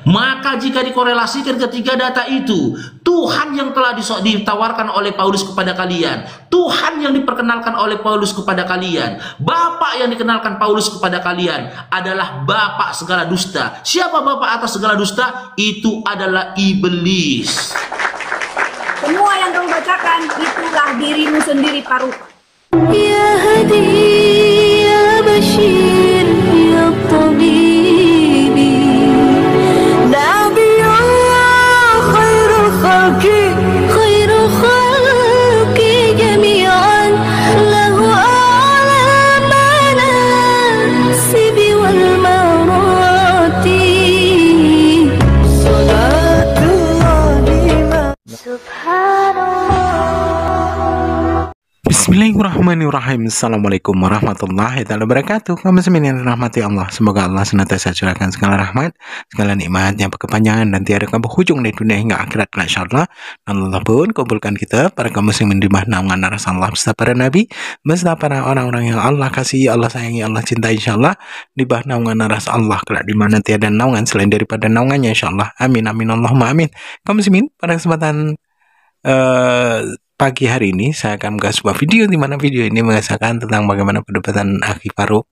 Maka jika dikorelasikan ketiga data itu, Tuhan yang telah ditawarkan oleh Paulus kepada kalian, Tuhan yang diperkenalkan oleh Paulus kepada kalian, Bapak yang dikenalkan Paulus kepada kalian adalah Bapak segala dusta. Siapa Bapak atas segala dusta? Itu adalah iblis. Semua yang kamu bacakan itulah dirimu sendiri, Faruk. Ya Hadi, ya Bashir, ya Tabibi, Nabiullah khairul khalqi jami'an, lahu a'la manasibi wal marati, salatullah subhanallah. Bismillahirrahmanirrahim. Assalamualaikum warahmatullahi wabarakatuh. Kamu semua yang rahmati Allah. Semoga Allah senantiasa curahkan segala rahmat, segala nikmat yang berkepanjangan dan tiada berhujung di dunia hingga akhirat, insyaallah. Allah pun kumpulkan kita para kaum muslimin di bawah naungan Rasulullah beserta para nabi, beserta para orang-orang yang Allah kasihi, Allah sayangi, Allah cintai, insyaallah, di bawah naungan Rasulullah kelak di mana tiada naungan selain daripada naungannya, insyaallah. Amin amin Allahumma amin. Kaum muslimin, pada kesempatan pagi hari ini saya akan mengunggah sebuah video di mana video ini mengisahkan tentang bagaimana perdebatan Akhi Faruk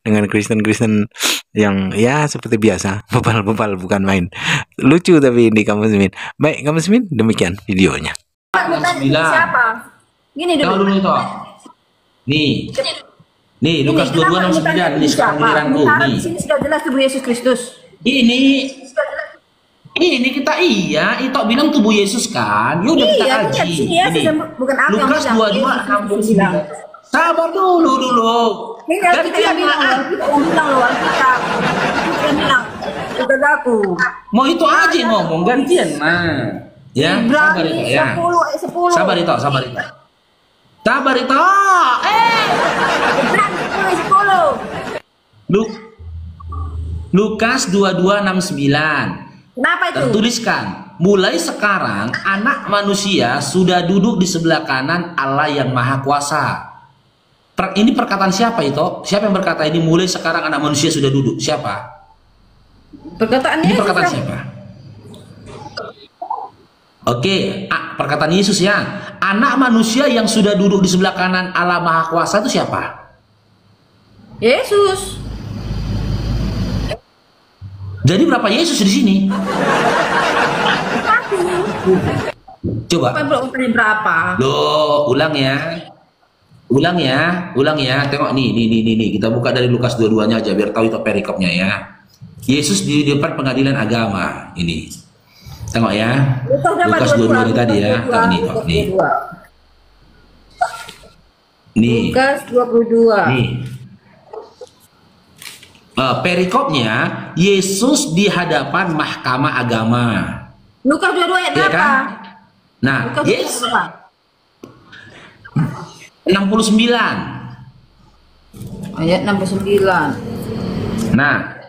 dengan Kristen-Kristen yang ya seperti biasa bebal-bebal bukan main. Lucu tapi ini kamu muslimin. Baik kamu muslimin, demikian videonya. Siapa? Gini dulu. Dulu itu. Nih Lukas 22:69 ini sekarang giliranku. Nih. Di sini sudah jelas tubuh Yesus Kristus. Ini kita itu bilang tubuh Yesus kan. Ya udah kita kaji. Iya, ini bukan aku Lukas yang 22:69. Sabar dulu. Kita bilang kita bilang aku. Mau itu aja ngomong gantian mah. Ya, sabar itu ya. 10. Sabar itu. Lukas 22:69. Kenapa itu? Tertuliskan, mulai sekarang anak manusia sudah duduk di sebelah kanan Allah yang Maha Kuasa. Ini perkataan siapa itu? Siapa yang berkata ini mulai sekarang anak manusia sudah duduk? Siapa? Perkataannya Ini perkataan siapa? Oke, perkataan Yesus ya. Anak manusia yang sudah duduk di sebelah kanan Allah Maha Kuasa itu siapa? Yesus. Jadi berapa Yesus di sini? Coba. Berapa? Loh, ulang ya. Tengok nih. Kita buka dari Lukas 22-nya aja biar tahu itu perikopnya ya. Yesus di depan pengadilan agama ini. Tengok ya. Lukas 22 ini tadi ya. Tengok nih. Lukas 22. Nih. Perikopnya Yesus di hadapan mahkamah agama. Lukas 22 ayat berapa? Kan? Nah, Yesus 69. Ayat 69. Nah,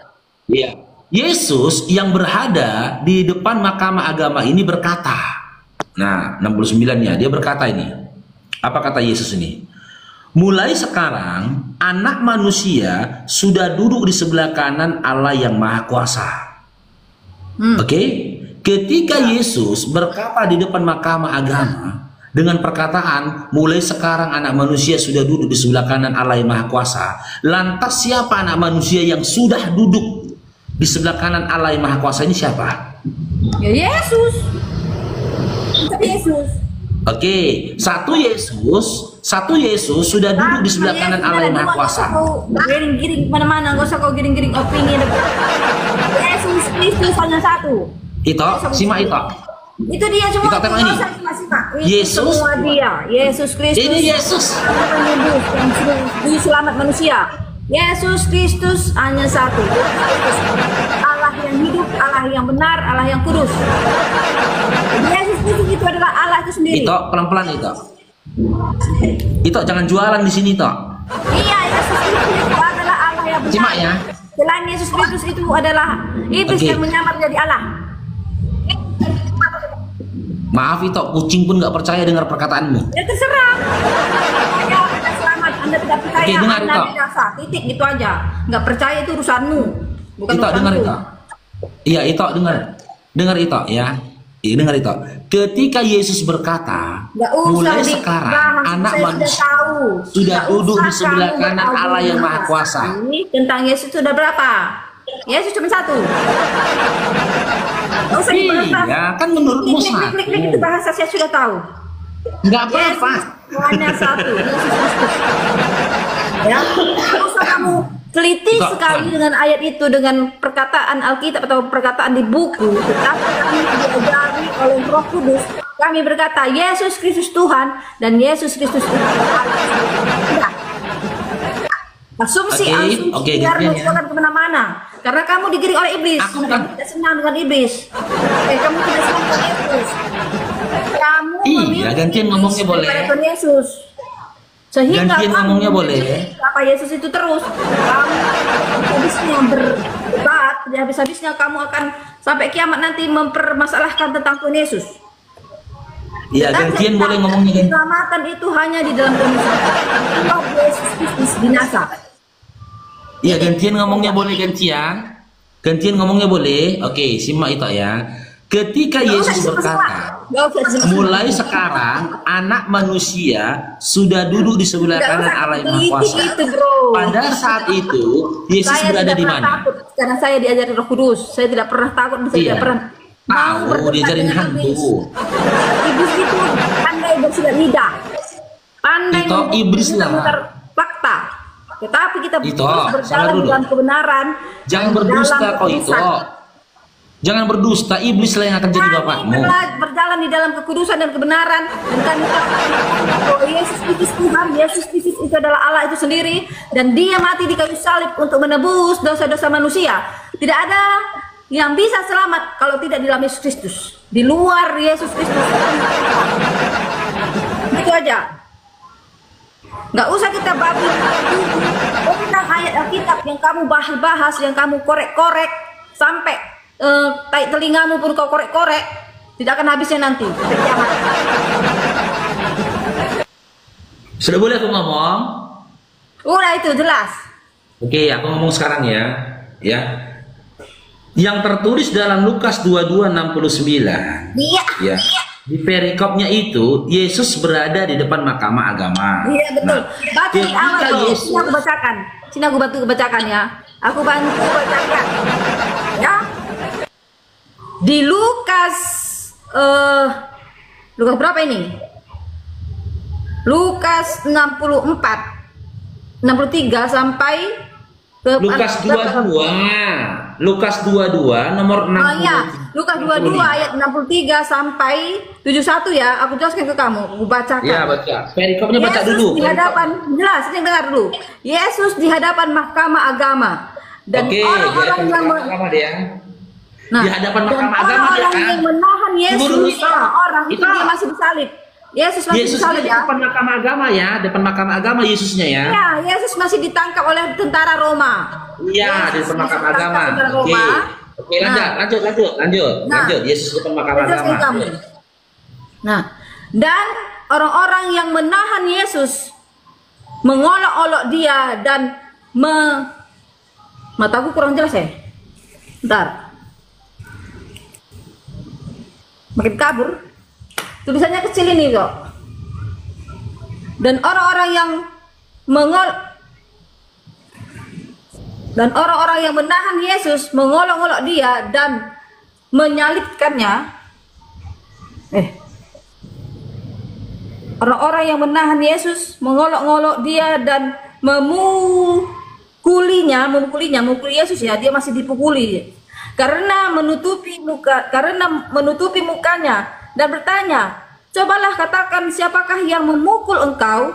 iya. Yesus yang berada di depan mahkamah agama ini berkata. Nah, 69-nya dia berkata ini. Apa kata Yesus ini? Mulai sekarang anak manusia sudah duduk di sebelah kanan Allah yang Maha Kuasa. Oke? Ketika Yesus berkata di depan mahkamah agama dengan perkataan mulai sekarang anak manusia sudah duduk di sebelah kanan Allah yang Maha Kuasa, lantas siapa anak manusia yang sudah duduk di sebelah kanan Allah yang Maha Kuasa ini siapa? Ya Yesus. Oke, satu Yesus sudah duduk di sebelah kanan Allah yang Maha Kuasa. Giring mana-mana, nggak usah kau giring opini. Yesus Kristus hanya satu. Itu, simak itu. Itu dia semua. Kita tengok ini. Yesus. Semua dia. Yesus Kristus. Ini Yesus. Penebus yang juru selamat manusia. Yesus Kristus hanya satu. Allah yang hidup, Allah yang benar, Allah yang kudus. Yesus Kristus itu adalah Allah itu sendiri. Itu pelan-pelan itu. Itu jangan jualan di sini toh. Iya, Yesus Kristus itu adalah Allah yang benar. Simak ya. Selain Yesus Kristus itu adalah iblis yang menyamar menjadi Allah. Maaf itu kucing pun nggak percaya dengar perkataanmu. Ya terserah. Anda selamat, Anda tidak percaya, Oke, dengar Anda itu. tidak sah. Titik gitu aja. Nggak percaya itu urusanmu. Bukan Itu urusanku. dengar itu. Iya, itu dengar itu ya. Iya, dengar itu. Ketika Yesus berkata, Nggak usah mulai dibahas, sekarang anak saya manusia sudah tahu. sudah Nggak duduk usah di sebelah kamu kanan Allah yang Maha berargumentasi Kuasa. tentang Yesus itu udah berapa? Yesus cuma satu. Nggak usah dibahas. Iya, kan menurutmu Klik itu satu. bahasa saya sudah tahu. Nggak apa-apa. Yesus hanya satu. Yesus Kristus. Ya, nggak usah kamu teliti Enggak, sekali Pak. dengan ayat itu, dengan perkataan Alkitab atau perkataan di buku, tetapi kami diajari oleh Roh Kudus. Kami berkata Yesus Kristus Tuhan dan Yesus Kristus itu Allah. Tidak. Asumsi Oke, biar gantian ya. menunjukkan kemana-mana. Karena kamu digiring oleh iblis. Aku Kamu kan- tidak senang dengan iblis. Kamu tidak senang dengan iblis. Kamu Iya, memilih gantian iblis ngomongnya boleh. daripada Tuhan Yesus. Sehingga Gantian kamu ngomongnya boleh. apa Yesus itu terus. Kamu habisnya berdebat, habis-habisnya kamu akan sampai kiamat nanti mempermasalahkan tentang Tuhan Yesus. Iya, gantian boleh ngomongnya kan. Keselamatan itu hanya di dalam Tuhan Yesus. Kalau Yesus Kristus binasa. Iya, gantian ngomongnya boleh gantian. Gantian ngomongnya boleh. Oke, simak itu ya. Ketika Yesus berkata, mulai sekarang anak manusia sudah duduk di sebelah kanan Allah yang Maha Kuasa. Itu, bro. Pada saat itu Yesus Saya berada tidak di pernah mana? takut, karena saya diajari Roh Kudus. Saya tidak pernah takut, saya Iya. tidak pernah Tahu, berdebat diajarin dengan hantu. iblis. Iblis itu pandai bersilat lidah, pandai Itu iblis lah. memutar fakta. Tetapi kita Itu, terus salah berjalan dulu. dalam kebenaran. Jangan dan berdusta dalam kau itu. kekudusan. Jangan berdusta, iblis lah yang akan jadi Kami bapakmu. berjalan di dalam kekudusan dan kebenaran, dan kami tahu bahwa Yesus Kristus Tuhan, Yesus Kristus itu adalah Allah itu sendiri, dan Dia mati di kayu salib untuk menebus dosa-dosa manusia. Tidak ada yang bisa selamat kalau tidak di dalam Yesus Kristus. Di luar Yesus Kristus. Itu aja. Nggak usah kita babi tentang ayat Alkitab yang kamu bahas, yang kamu korek-korek sampai tai telingamu pun kau korek-korek, tidak akan habisnya nanti sampai kiamat. Sudah boleh aku ngomong? Udah itu jelas. Oke, aku ngomong sekarang ya. Ya. Yang tertulis dalam Lukas 22:69. Iya. Ya. Di perikopnya itu Yesus berada di depan Mahkamah Agama. Iya betul. Nah, Baca di awal ketika dong. Yesus- Sini aku bacakan. Sini aku bantu bacakan ya. Aku bantu bacakan. Ya. Di Lukas Lukas berapa ini? Lukas 63 sampai ke Lukas 22. Lukas 22 nomor 60. Oh iya, Lukas 22 ayat 63 sampai 71 ya. Aku jelaskan ke kamu, aku bacakan. Ya, baca. Perikopnya baca Yesus dulu. di hadapan, jelas, ini dengar dulu. Yesus di hadapan Mahkamah Agama dan Oke, di orang-orang hadapan yang Mahkamah Agama dia. Di hadapan dan Mahkamah Agama dia orang-orang kan. yang menahan Yesus, Tunggu dulu, Ita. orang itu Ita. dia masih disalib. Yesus masih Yesus disalib di ya. depan Mahkamah Agama ya, depan Mahkamah Agama Yesusnya ya. Ya, Yesus masih ditangkap oleh tentara Roma. Iya, di Yesus depan masih Mahkamah ditangkap Agama. tentara Oke. Roma. Oke, lanjut. Nah. Lanjut. Yesus di depan Mahkamah Jelaskan Agama. kamu. Nah, dan orang-orang yang menahan Yesus mengolok-olok dia dan mataku kurang jelas ya. Bentar. Makin kabur. Tulisannya kecil ini kok. Dan orang-orang yang menahan Yesus mengolok-olok dia dan menyalibkannya. Orang-orang yang menahan Yesus mengolok-olok dia dan memukuli Yesus ya, dia masih dipukuli karena menutupi mukanya dan bertanya, cobalah katakan siapakah yang memukul engkau,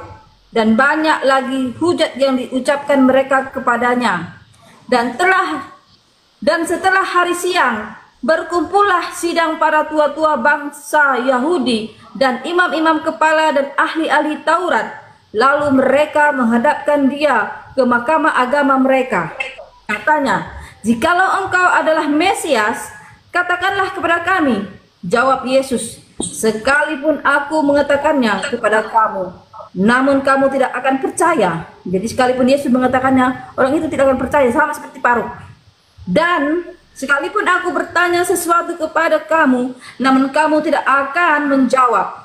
dan banyak lagi hujat yang diucapkan mereka kepadanya. Dan setelah hari siang berkumpullah sidang para tua-tua bangsa Yahudi dan imam-imam kepala dan ahli-ahli Taurat. Lalu mereka menghadapkan dia ke Mahkamah Agama mereka. Katanya, jikalau engkau adalah Mesias, katakanlah kepada kami. Jawab Yesus, sekalipun aku mengatakannya kepada kamu, namun kamu tidak akan percaya. Jadi sekalipun Yesus mengatakannya, orang itu tidak akan percaya, sama seperti Paruk. Dan Sekalipun aku bertanya sesuatu kepada kamu, namun kamu tidak akan menjawab.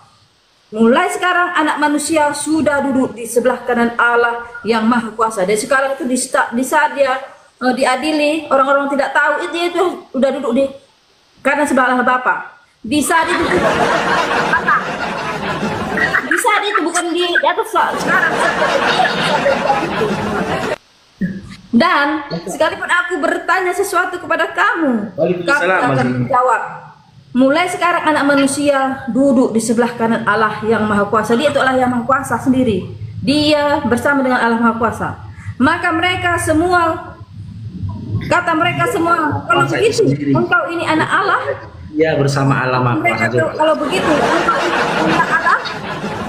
Mulai sekarang anak manusia sudah duduk di sebelah kanan Allah yang Maha Kuasa. Dan sekarang itu di saat dia diadili, orang-orang tidak tahu dia itu sudah duduk di kanan sebelah Allah Bapa. Di saat itu apa? Di saat itu bukan di atas sekarang. Dan sekalipun aku bertanya sesuatu kepada kamu, kamu akan menjawab. Mulai sekarang anak manusia duduk di sebelah kanan Allah yang Maha Kuasa. Dia itu Allah yang Maha Kuasa sendiri. Dia bersama dengan Allah Maha Kuasa. Maka mereka semua, kata mereka semua, kalau begitu engkau ini anak Allah. Dia bersama Allah Maha Kuasa. Kalau begitu engkau ini anak Allah.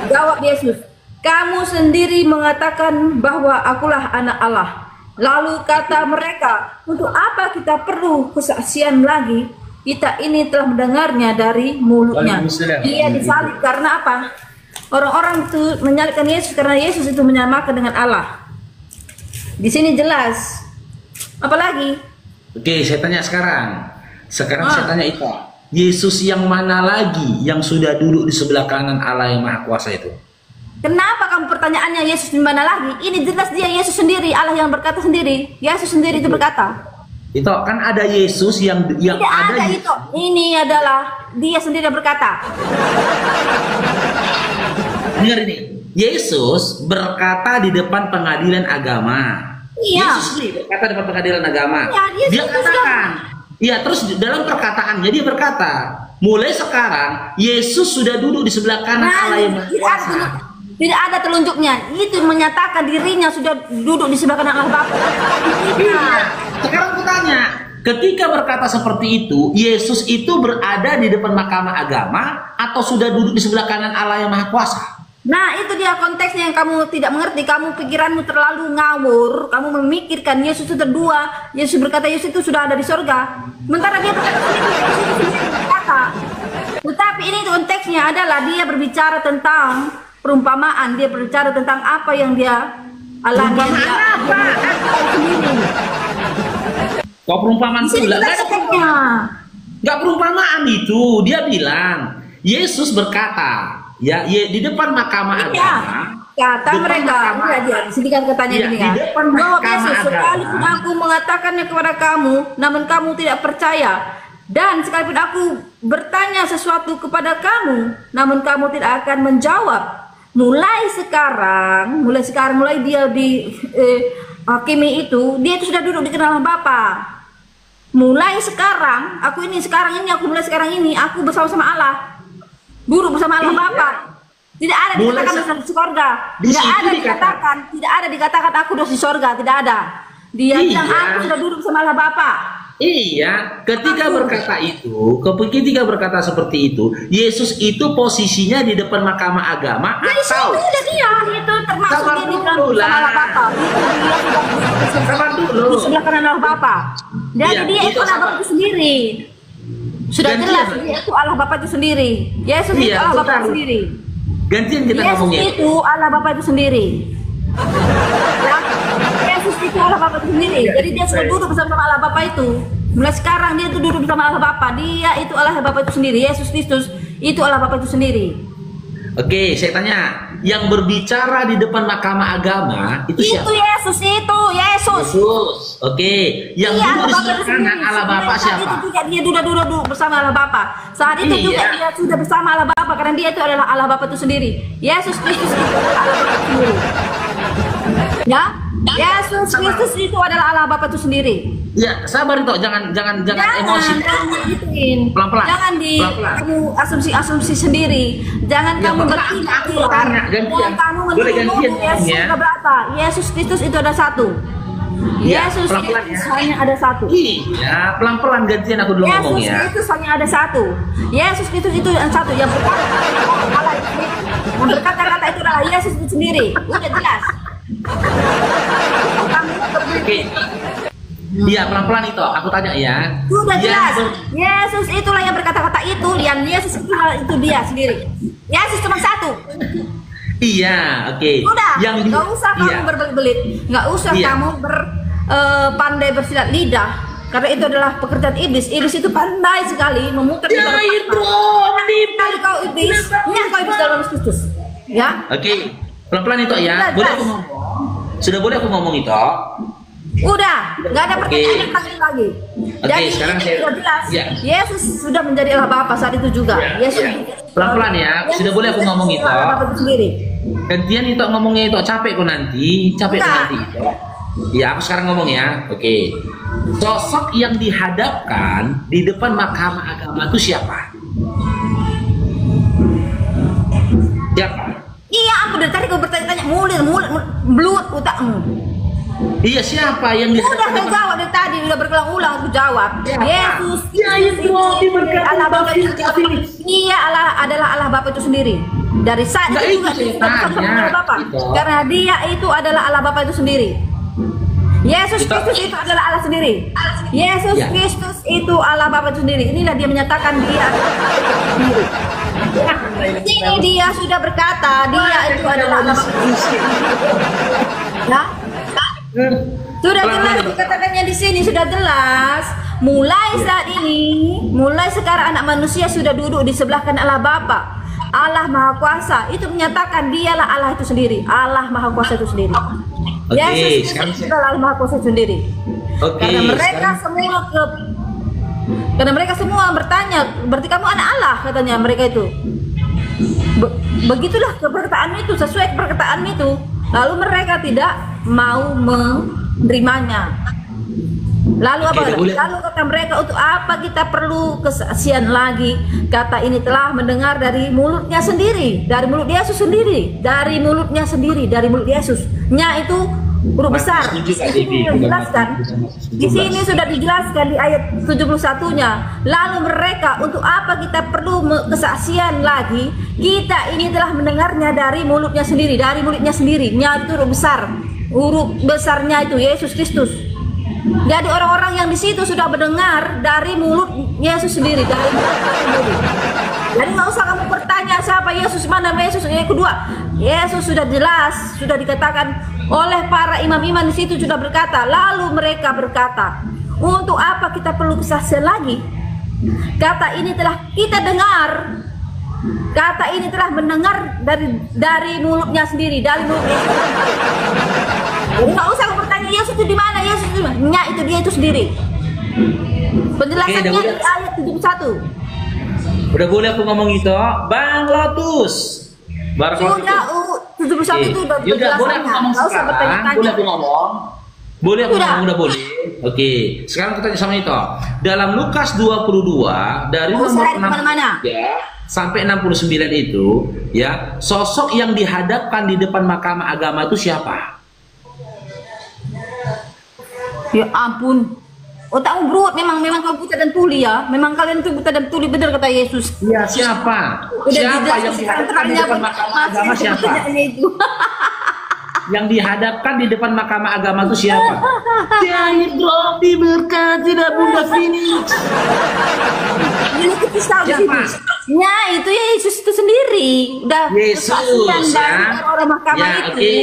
Jawab Yesus, kamu sendiri mengatakan bahwa akulah anak Allah. Lalu kata mereka, untuk apa kita perlu kesaksian lagi? Kita ini telah mendengarnya dari mulutnya. Dia disalib karena apa? Orang-orang itu menyalibkan Yesus karena Yesus itu menyamakan dengan Allah. Di sini jelas. Apalagi? Oke, saya tanya sekarang. Sekarang saya tanya itu. Yesus yang mana lagi yang sudah duduk di sebelah kanan Allah yang Maha Kuasa itu? Kenapa kamu pertanyaannya Yesus di mana lagi? Ini jelas dia Yesus sendiri, Allah yang berkata sendiri. Yesus sendiri itu berkata. Itu kan ada Yesus yang tidak ada itu. Ini adalah dia sendiri yang berkata. Dengar ini. Yesus berkata di depan pengadilan agama. Iya. Yesus sendiri berkata di depan pengadilan agama. Ya, dia katakan. Iya, terus dalam perkataannya dia berkata, mulai sekarang Yesus sudah duduk di sebelah kanan Allah yang Maha Kuasa. Tidak ada telunjuknya. Itu menyatakan dirinya sudah duduk di sebelah kanan Allah Bapa. Sekarang aku tanya, ketika berkata seperti itu, Yesus itu berada di depan mahkamah agama atau sudah duduk di sebelah kanan Allah yang Maha Kuasa? Nah, itu dia konteksnya yang kamu tidak mengerti. Kamu pikiranmu terlalu ngawur. Kamu memikirkan Yesus itu terdua. Yesus berkata Yesus itu sudah ada di sorga. Sementara dia berkata. Tetapi ini konteksnya adalah dia berbicara tentang perumpamaan. Dia berbicara tentang apa yang dia alami. Kok perumpamaan pula? Gak perumpamaan itu. Dia bilang Yesus berkata, ya, di depan mahkamah agama. Kata mereka, dia sedikit katanya ini ya. Bahwa Yesus, sekalipun aku mengatakannya kepada kamu, namun kamu tidak percaya. Dan sekalipun aku bertanya sesuatu kepada kamu, namun kamu tidak akan menjawab. Mulai dia di hakimi itu, dia itu sudah duduk di kanan Bapa. Mulai sekarang, aku mulai sekarang ini, aku bersama-sama Allah. Duduk bersama Allah Bapa. Tidak ada dikatakan di surga. Tidak ada dikatakan aku sudah di surga, tidak ada. Dia bilang aku sudah duduk bersama Allah Bapa. Iya, ketika berkata seperti itu, Yesus itu posisinya di depan mahkamah agama atau dia itu termasuk dia di dalam Allah Bapa. Di sebelah kanan Allah Bapa. Dan dia itu Allah Bapa itu sendiri. Sudah jelas dia itu Allah Bapa itu sendiri. Yesus itu Allah Bapa itu sendiri. Gantian kita ngomongnya. Yesus itu Allah Bapa itu sendiri. Ya, Yesus itu Allah Bapa itu sendiri. Jadi dia sudah duduk bersama Allah Bapa itu. Mulai sekarang dia itu duduk bersama Allah Bapa. Dia itu Allah Bapa itu sendiri. Yesus Kristus itu Allah Bapa itu sendiri. Oke, saya tanya, yang berbicara di depan mahkamah agama itu siapa? Itu Yesus, itu Yesus. Oke, yang duduk di sebelah kanan Allah Bapa siapa? Itu juga dia duduk bersama Allah Bapa. Saat itu juga dia sudah bersama Allah Bapa karena dia itu adalah Allah Bapa itu sendiri. Yesus Kristus itu adalah Allah Bapa itu sendiri. Ya, Yesus Kristus itu adalah Allah Bapa itu sendiri. Ya, sabar itu, jangan emosi. Pelan-pelan. Jangan kamu asumsi sendiri. Jangan kamu berpikir. Jangan kamu menuduh Yesus berapa. Yesus Kristus itu ada satu. Yesus Kristus hanya ada satu. Iya, pelan-pelan gantian aku dulu ngomong ya. Yesus Kristus hanya ada satu. Yesus Kristus itu yang satu yang berkata-kata itu adalah Yesus itu sendiri. Udah jelas. Oke. Iya, pelan-pelan itu. Aku tanya ya. Sudah jelas. Yesus itulah yang berkata-kata itu. Yang Yesus itu dia sendiri. Yesus cuma satu. Iya, oke. Udah. Nggak usah kamu berbelit-belit. Nggak usah kamu pandai bersilat lidah. Karena itu adalah pekerjaan iblis. Iblis itu pandai sekali memutar Ya itu Kali kau iblis, kau iblis dalam nama Kristus. Ya. Oke, pelan-pelan itu ya. Jelas. Boleh aku ngomong? Sudah boleh aku ngomong itu? Udah, nggak ada pertanyaan lagi. Jadi sekarang saya sudah jelas. ya. Yesus sudah menjadi Allah Bapa saat itu juga. Yesus Pelan-pelan ya. Sudah boleh aku ngomong itu? Allah Bapa itu sendiri. Gantian itu ngomongnya itu capek kok nanti, itu. Ya, aku sekarang ngomong ya. Oke. Sosok yang dihadapkan di depan mahkamah agama itu siapa? Siapa? Iya, aku dari tadi kau bertanya-tanya mulut belut utakmu. Iya, siapa yang Udah dihadapkan? kau jawab dari tadi, udah berulang-ulang aku jawab. Siapa? Yesus. Ya itu diberkati Allah Bapa itu Bapak. Iya, Allah adalah Allah Bapa itu sendiri. Dari saat Nggak, itu itu juga saya kita bukan sama tanya. Allah Bapa. Itu. Karena dia itu adalah Allah Bapa itu sendiri. Yesus Itu. Kristus itu adalah Allah sendiri. Yesus Ya. Kristus itu Allah Bapa itu sendiri. Inilah dia menyatakan dia sendiri. Ini dia sudah berkata dia itu adalah Allah Bapa itu sendiri. Ya? Sudah jelas dikatakannya di sini, sudah jelas. Mulai saat ini, mulai sekarang anak manusia sudah duduk di sebelah kanan Allah Bapa. Allah Maha Kuasa itu menyatakan dialah Allah itu sendiri. Allah Maha Kuasa itu sendiri. Oke, Yesus sekarang itu adalah Allah Maha Kuasa itu sendiri. Oke, Karena mereka sekarang- karena mereka semua bertanya, berarti kamu anak Allah, katanya mereka itu. Begitulah perkataan itu, sesuai perkataan itu. Lalu mereka tidak mau menerimanya. Lalu apa? Oke, boleh. Lalu kata mereka, untuk apa kita perlu kesaksian lagi? Kata ini telah mendengar dari mulutnya sendiri, dari mulut Yesus sendiri, dari mulutnya sendiri, dari mulut Yesus. Nya itu huruf besar. Setuju, Kak Di sini Devi. sudah dijelaskan. Di sini sudah dijelaskan di ayat 71-nya. Lalu mereka, untuk apa kita perlu kesaksian lagi? Kita ini telah mendengarnya dari mulutnya sendiri, dari mulutnya sendiri. Nya itu huruf besar. Huruf besarnya itu Yesus Kristus. Jadi orang-orang yang di situ sudah mendengar dari mulut Yesus sendiri, dari mulut Yesus sendiri. Jadi nggak usah kamu bertanya siapa Yesus, mana Yesus. Yang kedua, Yesus sudah jelas, sudah dikatakan oleh para imam-imam di situ sudah berkata. Lalu mereka berkata, untuk apa kita perlu kesaksian lagi? Kata ini telah kita dengar. Kata ini telah mendengar dari mulutnya sendiri, dari mulut Yesus. Jadi nggak usah kamu bertanya Yesus itu di mana, Yesus itu di mana. Nya itu dia itu sendiri. Penjelasannya Oke, di ayat 71. Udah boleh aku ngomong itu, Bang Lotus. Sudah 71 itu udah Yaudah, boleh aku penjelasannya. ngomong Nggak usah sekarang. bertanya-tanya. Boleh aku ngomong. Boleh aku Udah. ngomong, udah boleh. Oke, sekarang kita tanya sama itu. Dalam Lukas 22 dari Nggak usah nomor lari kemana-mana. 63 sampai 69 itu, ya, sosok yang dihadapkan di depan mahkamah agama itu siapa? Ya ampun. Otakmu berut, memang kamu buta dan tuli ya. Memang kalian itu buta dan tuli, benar kata Yesus. Iya, siapa? Udah Siapa dijelasin yang dihadapkan di terangnya depan pun mahkamah masih agama siapa? pertanyaannya itu. Yang dihadapkan di depan mahkamah agama itu siapa? Jahit dong diberkati tidak Bunda Phoenix. Ini kisah di Siapa? situ. Ya itu Yesus itu sendiri. Udah Yesus, kesaksian dari ya. orang mahkamah Ya, itu. oke.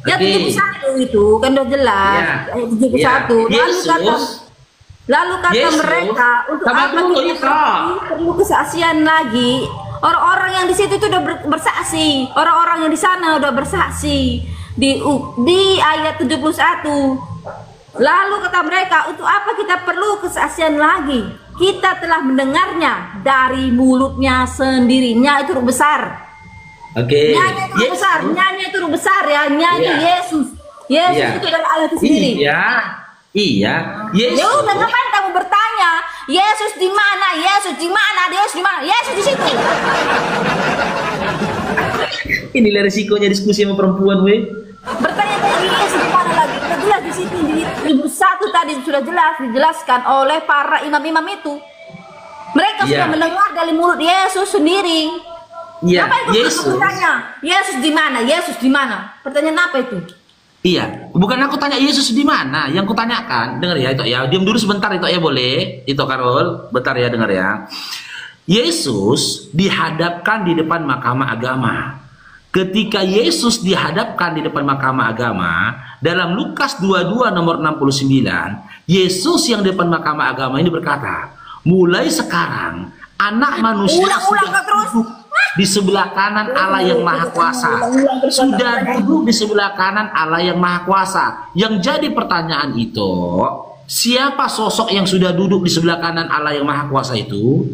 Ya Oke. 71 itu kan udah jelas. Ya. Ayat 71. Ya. Lalu kata Yesus. mereka, untuk Sabar apa dulu, kita Ika. perlu kesaksian lagi? Orang-orang yang di situ itu udah bersaksi. Orang-orang yang di sana udah bersaksi di ayat 71. Lalu kata mereka, untuk apa kita perlu kesaksian lagi? Kita telah mendengarnya dari mulutnya sendirinya, itu huruf besar. Oke. Nyanya itu huruf besar, nyanya itu huruf besar ya, nyanya Iya. Yesus. Yesus Iya. itu adalah Allah itu sendiri. Iya. Iya. Yesus. Ya udah, ngapain kamu bertanya? Yesus di mana? Yesus di mana? Yesus di mana? Yesus di situ. Inilah resikonya diskusi sama perempuan, weh. Bertanya tadi Yesus di mana lagi? Sudah jelas di situ di 1 tadi sudah jelas dijelaskan oleh para imam-imam itu. Mereka Iya. sudah mendengar dari mulut Yesus sendiri. Iya. Ngapain kamu Yesus. bertanya? Yesus di mana? Yesus di mana? Pertanyaan apa itu? Iya, bukan aku tanya Yesus di mana, yang kutanyakan, dengar ya itu ya, diam dulu sebentar itu ya boleh, itu Karol, bentar ya dengar ya. Yesus dihadapkan di depan mahkamah agama ketika Yesus dihadapkan di depan mahkamah agama, dalam Lukas 22 nomor 69, Yesus yang di depan mahkamah agama ini berkata, mulai sekarang anak manusia sudah duduk di sebelah kanan Allah yang Maha Kuasa. Sudah duduk di sebelah kanan Allah yang Maha Kuasa. Yang jadi pertanyaan itu, siapa sosok yang sudah duduk di sebelah kanan Allah yang Maha Kuasa itu?